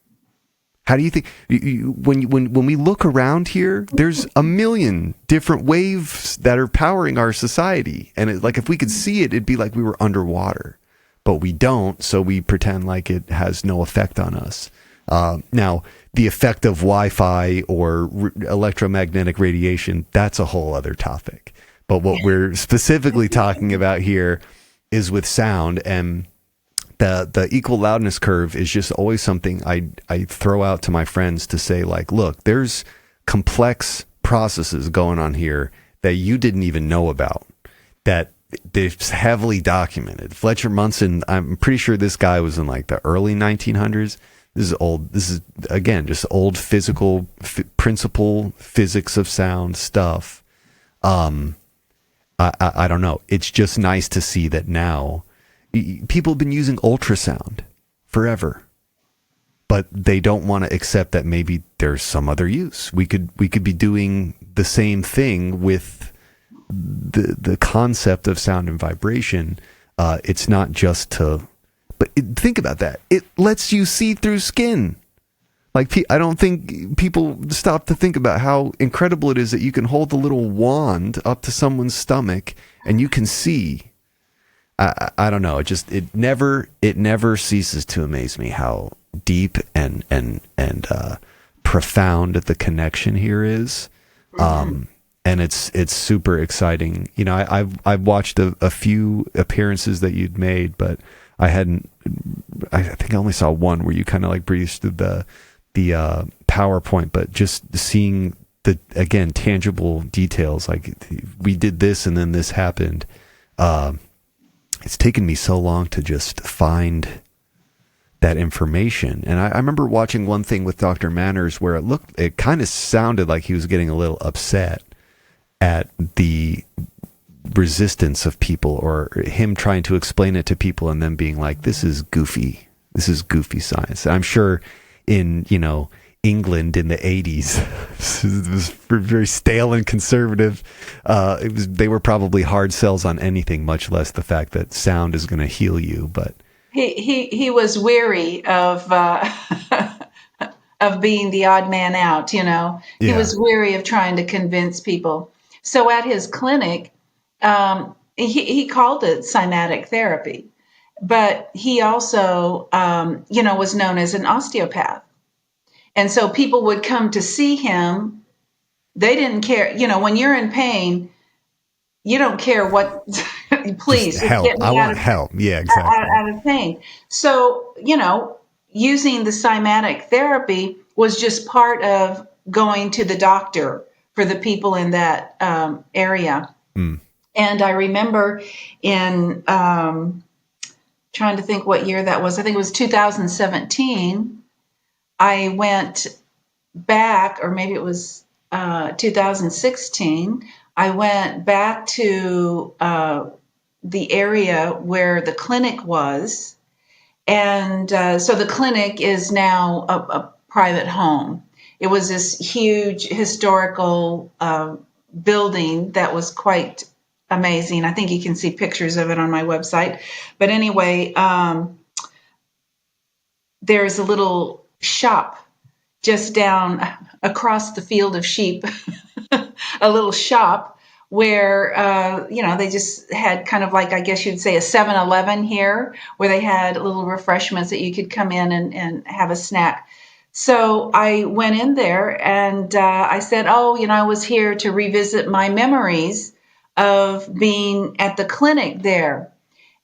How do you think when we look around here, there's a million different waves that are powering our society, and like if we could see it, it'd be like we were underwater, but we don't, so we pretend like it has no effect on us. Now, the effect of Wi-Fi or electromagnetic radiation, that's a whole other topic. But what we're specifically talking about here is with sound, and the equal loudness curve is just always something I throw out to my friends to say, like, look, there's complex processes going on here that you didn't even know about, that it's heavily documented. Fletcher Munson, I'm pretty sure this guy was in like the early 1900s. This is old. This is, again, just old physical principle physics of sound stuff. I don't know. It's just nice to see that now people have been using ultrasound forever, but they don't want to accept that maybe there's some other use. We could be doing the same thing with the concept of sound and vibration. It's not just to, but think about that. It lets you see through skin. Like, I don't think people stop to think about how incredible it is that you can hold the little wand up to someone's stomach and you can see. I don't know. It never ceases to amaze me how deep and profound the connection here is. And it's super exciting. You know, I've watched a few appearances that you'd made, but I think I only saw one where you kind of like breezed through the PowerPoint, but just seeing the, again, tangible details, like we did this and then this happened. It's taken me so long to just find that information. And I remember watching one thing with Dr. Manners where it kind of sounded like he was getting a little upset at the resistance of people, or him trying to explain it to people and then being like, this is goofy science. I'm sure in, England in the 80s, it was very stale and conservative. They were probably hard sells on anything, much less the fact that sound is going to heal you. But he was weary of of being the odd man out. He was weary of trying to convince people. So at his clinic, he called it Cymatic therapy, but he also, was known as an osteopath. And so people would come to see him. They didn't care. When you're in pain, you don't care what, please. Just help. I want help. Yeah, exactly. Out of pain. So, using the Cymatic therapy was just part of going to the doctor for the people in that area. Mm. And I remember in, trying to think what year that was. I think it was 2017. I went back, or maybe it was 2016. I went back to the area where the clinic was. And so the clinic is now a private home. It was this huge historical building that was quite amazing. I think you can see pictures of it on my website. But anyway, there's a little shop just down across the field of sheep, a little shop where, they just had kind of like, I guess you'd say a 7-Eleven here, where they had little refreshments that you could come in and have a snack. So I went in there and I said, I was here to revisit my memories of being at the clinic there.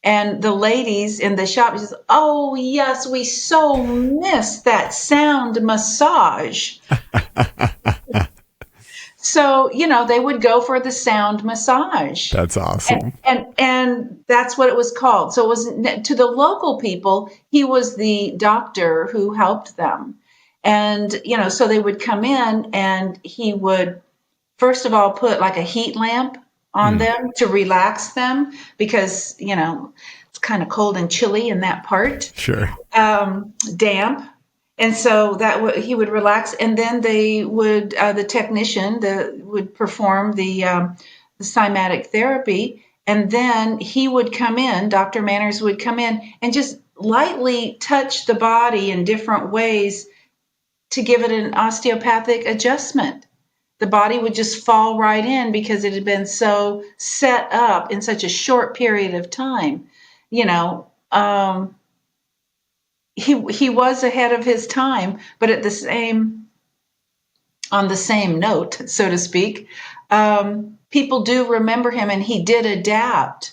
And the ladies in the shop says, "Oh, yes, we so miss that sound massage." So, they would go for the sound massage. That's awesome. And that's what it was called. So it was, to the local people, he was the doctor who helped them. And, so they would come in and he would, first of all, put like a heat lamp on them to relax them because, it's kind of cold and chilly in that part. Sure. Damp. And so he would relax, and then they would, the technician would perform the Cymatic therapy, and then he would come in, Dr. Manners would come in and just lightly touch the body in different ways to give it an osteopathic adjustment. The body would just fall right in because it had been so set up in such a short period of time. You know, he was ahead of his time, but on the same note, so to speak, people do remember him, and he did adapt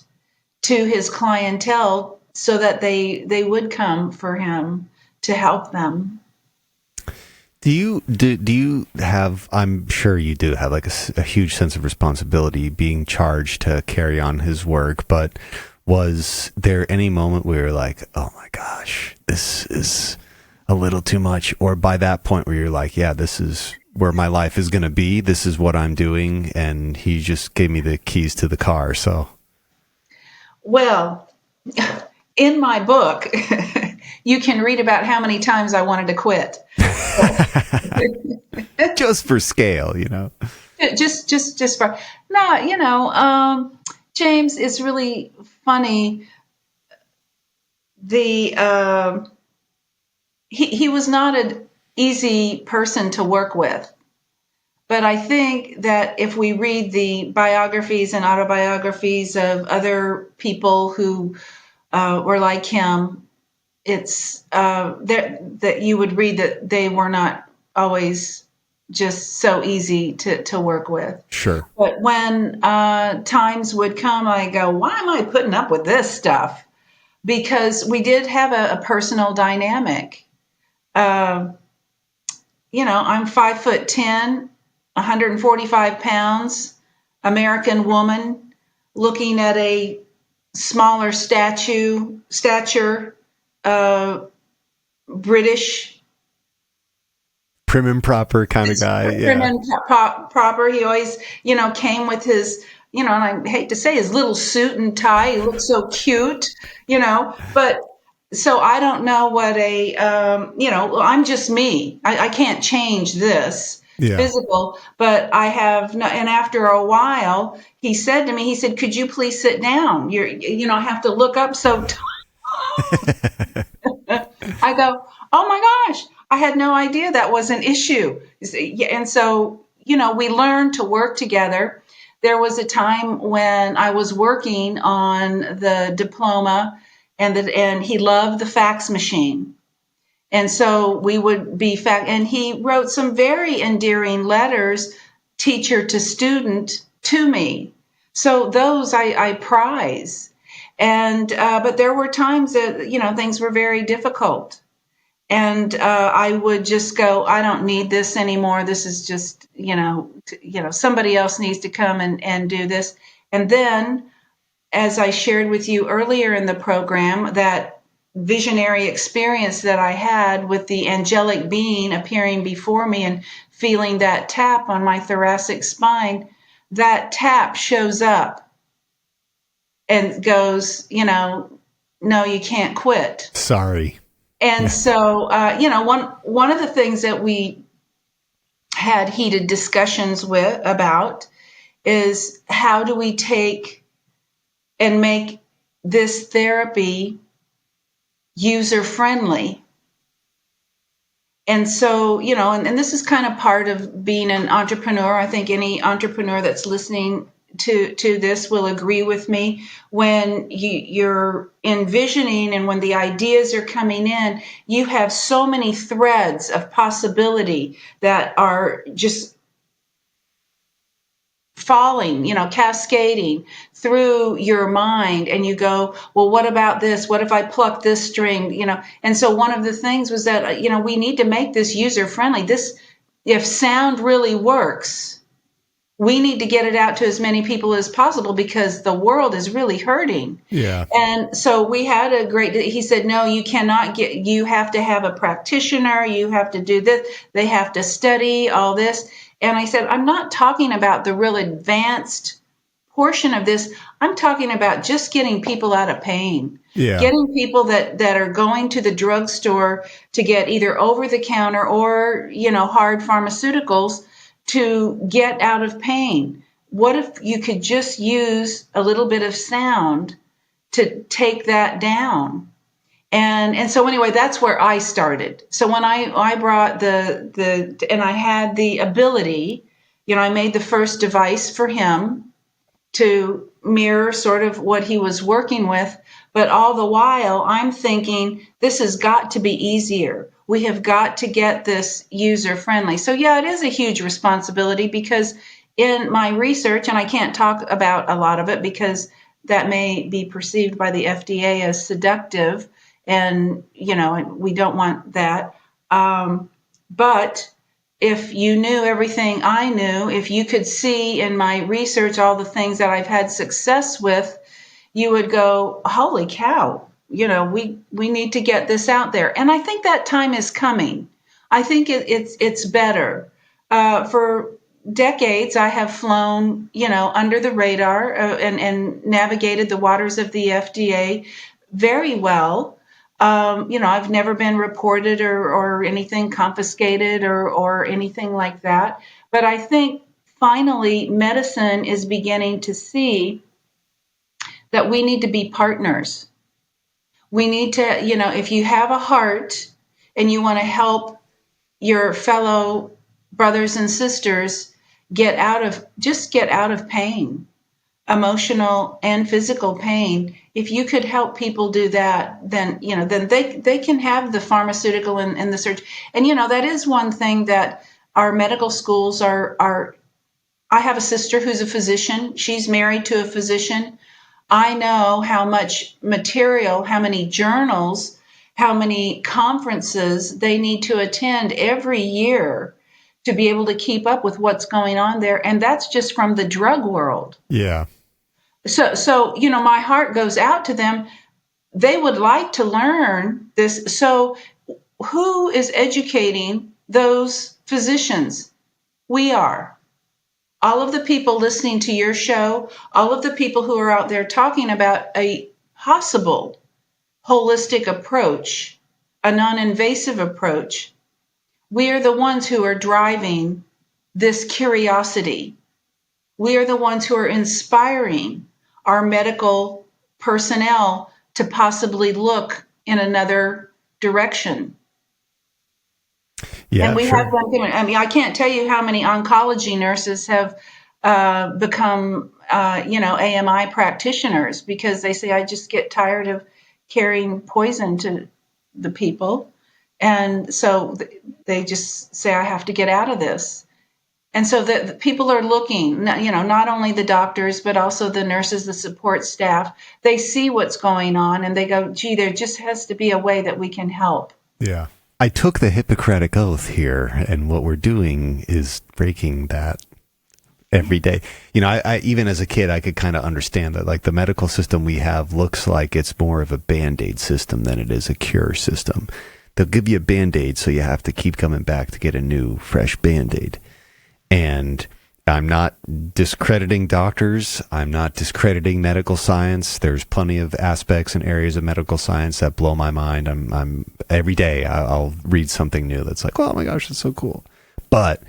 to his clientele so that they would come for him to help them. Do you have, I'm sure you do have like a huge sense of responsibility being charged to carry on his work, but was there any moment where you're like, oh my gosh, this is a little too much? Or by that point where you're like, yeah, this is where my life is going to be. This is what I'm doing. And he just gave me the keys to the car. So. Well, in my book, you can read about how many times I wanted to quit. Just for scale, you know. Just for no, you know, James is really funny. The he was not an easy person to work with. But I think that if we read the biographies and autobiographies of other people who were like him, it's that you would read that they were not always just so easy to work with. Sure. But when times would come, I go, why am I putting up with this stuff? Because we did have a personal dynamic. You know, I'm 5'10", 145 pounds, American woman, looking at a smaller stature, British, prim and proper kind of guy. Prim and proper. He always, you know, came with his, you know, and I hate to say his little suit and tie. He looked so cute, you know, but so I don't know what you know, I'm just me. I can't change this. Yeah. Physical, but I have no, and after a while he said to me, he said, could you please sit down? You know, I have to look up so I go, oh my gosh, I had no idea that was an issue. And so, you know, we learned to work together. There was a time when I was working on the diploma and he loved the fax machine. And so we would be and he wrote some very endearing letters, teacher to student, to me. So those I prize. And but there were times that, you know, things were very difficult. And I would just go, I don't need this anymore. This is just, you know, somebody else needs to come and do this. And then, as I shared with you earlier in the program, that visionary experience that I had with the angelic being appearing before me and feeling that tap on my thoracic spine, that tap shows up and goes, you know, no, you can't quit. Sorry. And so, you know, one of the things that we had heated discussions about is how do we take and make this therapy user-friendly. And so, you know, and this is kind of part of being an entrepreneur. I think any entrepreneur that's listening to this will agree with me. When you're envisioning and when the ideas are coming in, you have so many threads of possibility that are just falling, you know, cascading through your mind, and you go, well, what about this? What if I pluck this string? You know, and so one of the things was that, you know, we need to make this user friendly. This, if sound really works, we need to get it out to as many people as possible because the world is really hurting. Yeah. And so we had he said, no, you cannot you have to have a practitioner. You have to do this. They have to study all this. And I said, I'm not talking about the real advanced portion of this. I'm talking about just getting people out of pain. Yeah. Getting people that are going to the drugstore to get either over the counter or, you know, hard pharmaceuticals to get out of pain. What if you could just use a little bit of sound to take that down? And so anyway, that's where I started. So when I brought and I had the ability, I made the first device for him to mirror sort of what he was working with. But all the while, I'm thinking, this has got to be easier. We have got to get this user friendly. So yeah, it is a huge responsibility, because in my research, and I can't talk about a lot of it because that may be perceived by the FDA as seductive, and we don't want that. But if you knew everything I knew, if you could see in my research all the things that I've had success with, you would go, holy cow, we need to get this out there. And I think that time is coming. I think it's better. For decades, I have flown, under the radar, and navigated the waters of the FDA very well. I've never been reported or anything confiscated or anything like that. But I think finally medicine is beginning to see that we need to be partners. We need to, if you have a heart and you want to help your fellow brothers and sisters get out of pain, emotional and physical pain. If you could help people do that, then they can have the pharmaceutical and the surgery. And that is one thing that our medical schools are. I have a sister who's a physician. She's married to a physician. I know how much material, how many journals, how many conferences they need to attend every year to be able to keep up with what's going on there. And that's just from the drug world. Yeah. So my heart goes out to them. They would like to learn this. So who is educating those physicians? We are. All of the people listening to your show, all of the people who are out there talking about a possible holistic approach, a non-invasive approach, we are the ones who are driving this curiosity. We are the ones who are inspiring our medical personnel to possibly look in another direction. Yeah, and we sure. have them doing. I mean, I can't tell you how many oncology nurses have become, AMI practitioners, because they say, I just get tired of carrying poison to the people. And so they just say, I have to get out of this. And so the people are looking, not only the doctors, but also the nurses, the support staff. They see what's going on and they go, gee, there just has to be a way that we can help. Yeah. I took the Hippocratic Oath here, and what we're doing is breaking that every day. I even as a kid, I could kind of understand that, like, the medical system we have looks like it's more of a Band-Aid system than it is a cure system. They'll give you a Band-Aid, so you have to keep coming back to get a new, fresh Band-Aid. And I'm not discrediting doctors. I'm not discrediting medical science. There's plenty of aspects and areas of medical science that blow my mind. I'm every day I'll read something new that's like, oh my gosh, that's so cool. But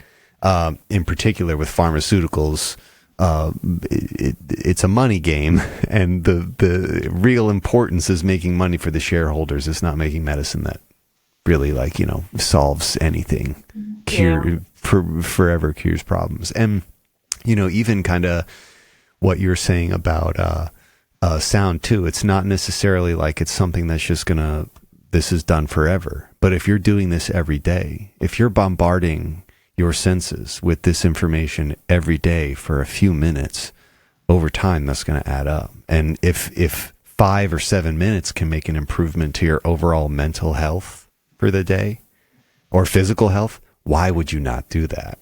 in particular with pharmaceuticals, it's a money game, and the real importance is making money for the shareholders. It's not making medicine that really, solves anything, forever cures problems. And even kind of what you're saying about sound too, it's not necessarily like it's something that's just this is done forever. But if you're doing this every day, if you're bombarding your senses with this information every day for a few minutes, over time that's going to add up. And if 5 or 7 minutes can make an improvement to your overall mental health for the day or physical health, why would you not do that?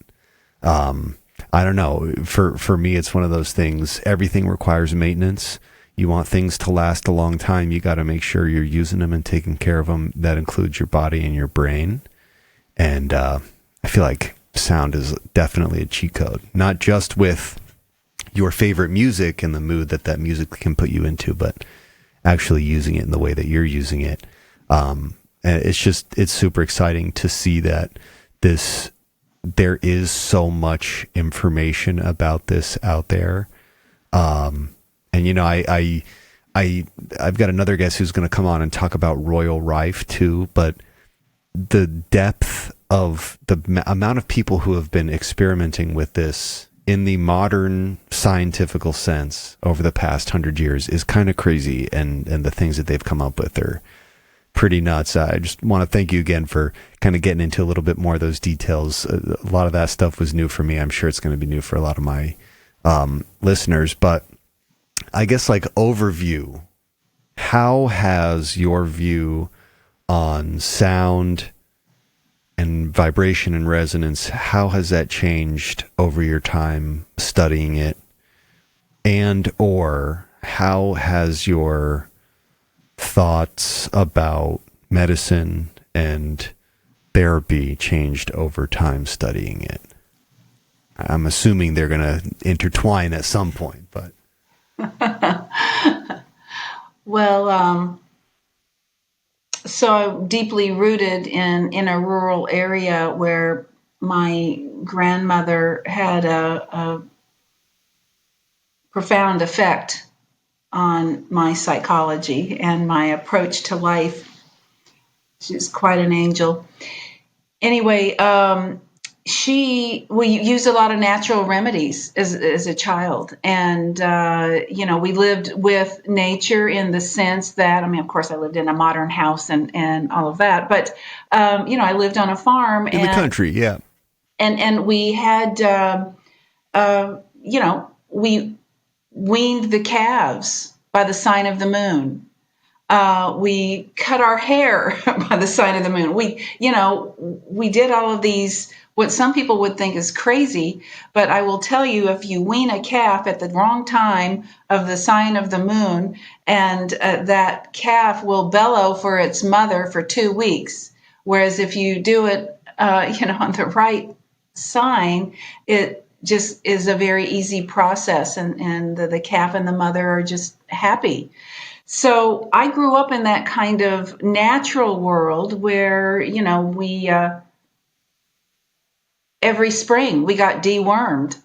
I don't know. For me, it's one of those things. Everything requires maintenance. You want things to last a long time. You got to make sure you're using them and taking care of them. That includes your body and your brain. And I feel like sound is definitely a cheat code, not just with your favorite music and the mood that music can put you into, but actually using it in the way that you're using it. And it's super exciting to see that there is so much information about this out there. And, I've got another guest who's going to come on and talk about Royal Rife too, but the depth of the amount of people who have been experimenting with this in the modern scientific sense over the past 100 years is kind of crazy, and the things that they've come up with are pretty nuts. I just want to thank you again for kind of getting into a little bit more of those details. A lot of that stuff was new for me. I'm sure it's going to be new for a lot of my listeners, but I guess like overview, how has your view on sound and vibration and resonance, how has that changed over your time studying it? And or how has your thoughts about medicine and therapy changed over time studying it? I'm assuming they're going to intertwine at some point, but. Well, so deeply rooted in a rural area where my grandmother had a profound effect on my psychology and my approach to life. She's quite an angel. Anyway, we used a lot of natural remedies as a child. And, we lived with nature in the sense that, of course, I lived in a modern house and all of that. But, I lived on a farm. In the country, yeah. And we had, we weaned the calves by the sign of the moon. We cut our hair by the sign of the moon. We did all of these, what some people would think is crazy, but I will tell you, if you wean a calf at the wrong time of the sign of the moon, and that calf will bellow for its mother for 2 weeks. Whereas if you do it, on the right sign, it just is a very easy process, and the calf and the mother are just happy. So I grew up in that kind of natural world where, we, every spring we got dewormed,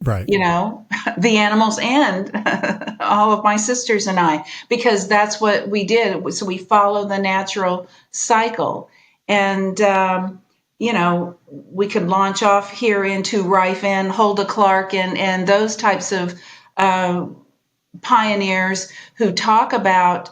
right? The animals and all of my sisters and I, because that's what we did. So we follow the natural cycle. And, we could launch off here into Rife and Hulda Clark and those types of pioneers who talk about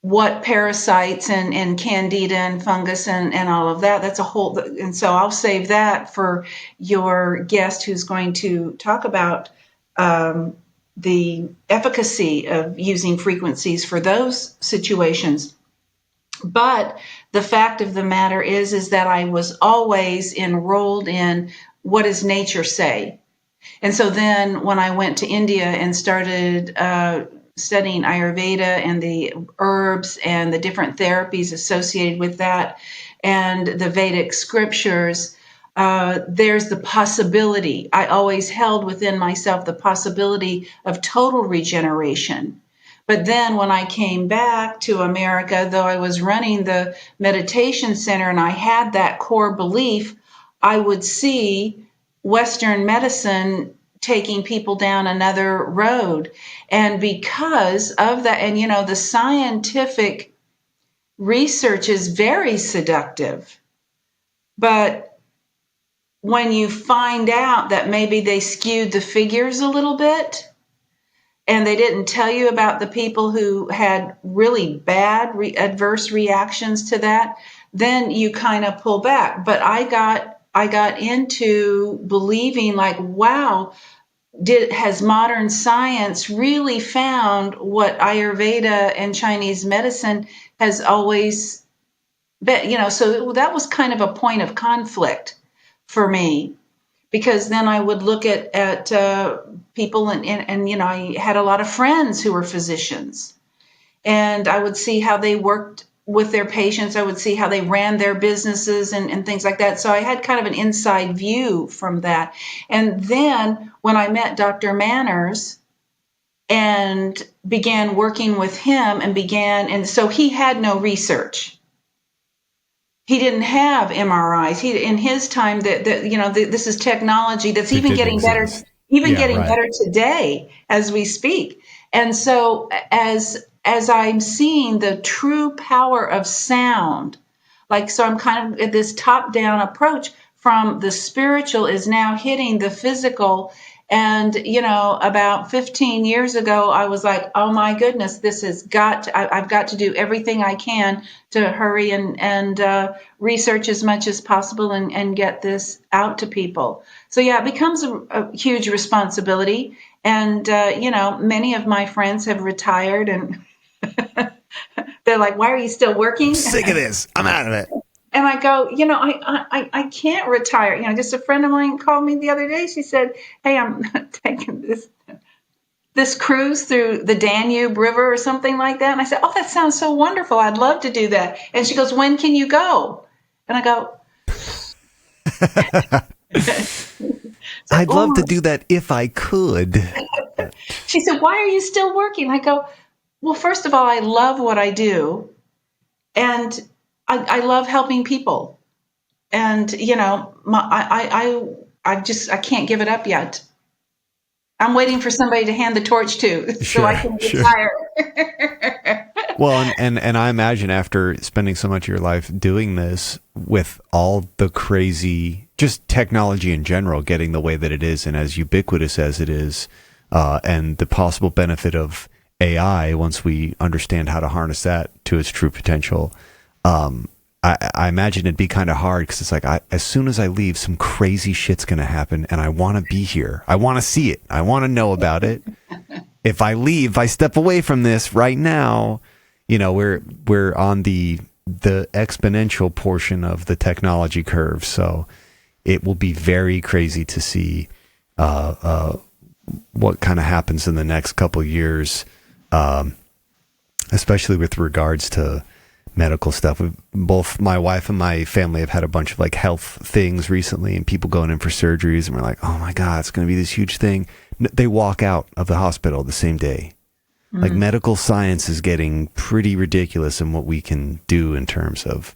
what parasites and candida and fungus and all of that. That's a whole, and so I'll save that for your guest who's going to talk about the efficacy of using frequencies for those situations. But the fact of the matter is that I was always enrolled in what does nature say? And so then when I went to India and started studying Ayurveda and the herbs and the different therapies associated with that and the Vedic scriptures, there's the possibility. I always held within myself the possibility of total regeneration. But then when I came back to America, though I was running the meditation center and I had that core belief, I would see Western medicine taking people down another road. And because of that, and the scientific research is very seductive. But when you find out that maybe they skewed the figures a little bit, and they didn't tell you about the people who had really bad adverse reactions to that, then you kind of pull back. But I got into believing like, wow, has modern science really found what Ayurveda and Chinese medicine has always been, so that was kind of a point of conflict for me, because then I would look at people and I had a lot of friends who were physicians, and I would see how they worked with their patients. I would see how they ran their businesses and things like that. So I had kind of an inside view from that. And then when I met Dr. Manners and began working with him and so he had no research. He didn't have MRIs. In his time, this is technology that's even getting better, better today as we speak. And so as I'm seeing the true power of sound, so I'm kind of at this top-down approach from the spiritual is now hitting the physical. And, about 15 years ago, I was like, oh my goodness, this has I've got to do everything I can to hurry and research as much as possible and get this out to people. So yeah, it becomes a huge responsibility. And, many of my friends have retired and they're like, why are you still working? I'm sick of this. I'm out of it. And I go, I can't retire. Just a friend of mine called me the other day. She said, hey, I'm taking this cruise through the Danube River or something like that. And I said, oh, that sounds so wonderful. I'd love to do that. And she goes, when can you go? And I go, I'd love to do that if I could. She said, why are you still working? I go, well, first of all, I love what I do. And I love helping people. And, I can't give it up yet. I'm waiting for somebody to hand the torch to so I can retire. Well, and I imagine after spending so much of your life doing this with all the crazy, just technology in general, getting the way that it is and as ubiquitous as it is, and the possible benefit of AI once we understand how to harness that to its true potential, I imagine it'd be kind of hard because it's like as soon as I leave, some crazy shit's going to happen, and I want to be here. I want to see it. I want to know about it. If I leave, if I step away from this right now, we're on the exponential portion of the technology curve. So it will be very crazy to see what kind of happens in the next couple of years, especially with regards to medical stuff. Both my wife and my family have had a bunch of health things recently, and people going in for surgeries, and we're like, oh my God, it's going to be this huge thing. They walk out of the hospital the same day. Mm-hmm. Medical science is getting pretty ridiculous in what we can do in terms of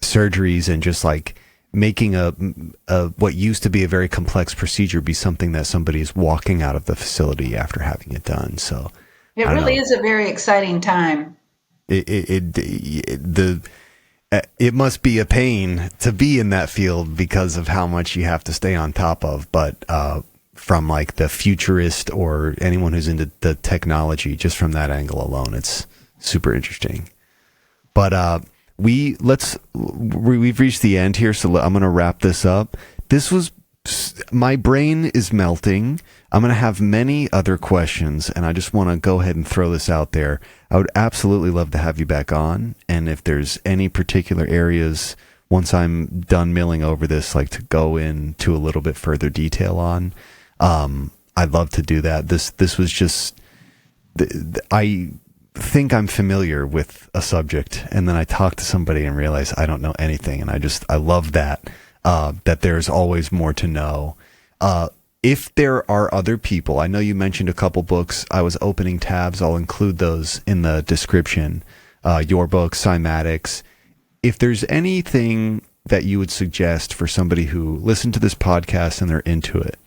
surgeries and just making a what used to be a very complex procedure be something that somebody is walking out of the facility after having it done. So it really is a very exciting time. It must be a pain to be in that field because of how much you have to stay on top of. But from the futurist or anyone who's into the technology, just from that angle alone, it's super interesting. But we've reached the end here, so I'm going to wrap this up. My brain is melting. I'm going to have many other questions, and I just want to go ahead and throw this out there. I would absolutely love to have you back on, and if there's any particular areas, once I'm done milling over this, to go into a little bit further detail on, I'd love to do that. This was just, I think I'm familiar with a subject, and then I talk to somebody and realize I don't know anything, and I love that. That there's always more to know. If there are other people, I know you mentioned a couple books. I was opening tabs. I'll include those in the description. Your book, Cymatics. If there's anything that you would suggest for somebody who listened to this podcast and they're into it,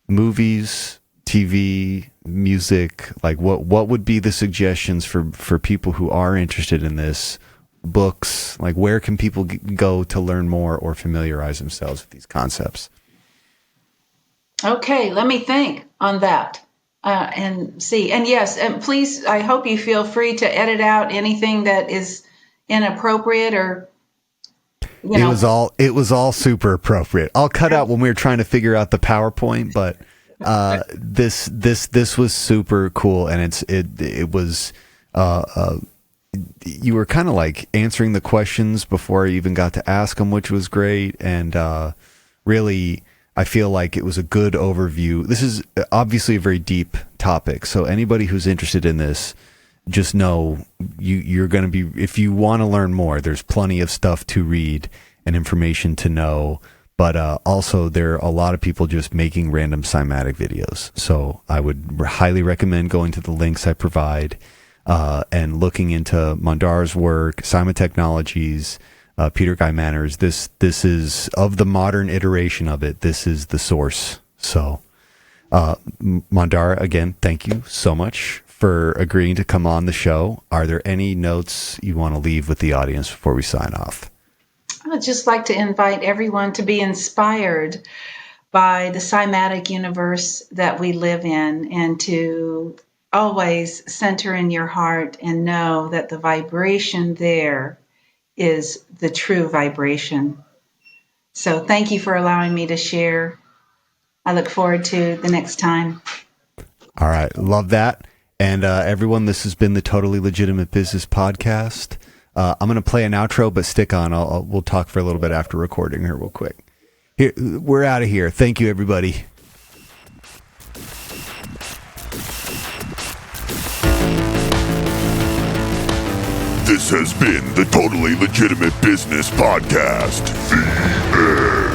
movies, TV, music, what would be the suggestions for people who are interested in this? Books, where can people go to learn more or familiarize themselves with these concepts? Okay, let me think on that and see. And yes, and please, I hope you feel free to edit out anything that is inappropriate or It was all super appropriate. I'll cut out when we were trying to figure out the PowerPoint, but this was super cool, and it was you were kind of answering the questions before I even got to ask them, which was great. And really, I feel like it was a good overview. This is obviously a very deep topic. So anybody who's interested in this, just know you're going to be, if you want to learn more, there's plenty of stuff to read and information to know. But also, there are a lot of people just making random Cymatic videos. So I would highly recommend going to the links I provide and looking into Mandara's work, Cyma Technologies, Peter Guy Manners. This is, of the modern iteration of it, this is the source. So Mandara, again, thank you so much for agreeing to come on the show. Are there any notes you want to leave with the audience before we sign off? I'd just like to invite everyone to be inspired by the cymatic universe that we live in, and to always center in your heart and know that the vibration there is the true vibration. So thank you for allowing me to share. I look forward to the next time. All right. Love that. And everyone, this has been the Totally Legitimate Business Podcast. I'm going to play an outro, but stick on. We'll talk for a little bit after recording here real quick. Here, we're out of here. Thank you, everybody. This has been the Totally Legitimate Business Podcast. The end.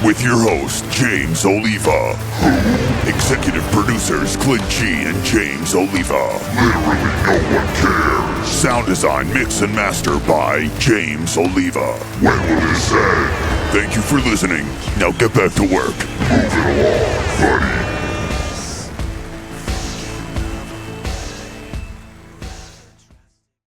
With your host, James Oliva. Executive producers, Clint G and James Oliva. Literally no one cares. Sound design, mix, and master by James Oliva. When will this end? Thank you for listening. Now get back to work. Move it along, buddy.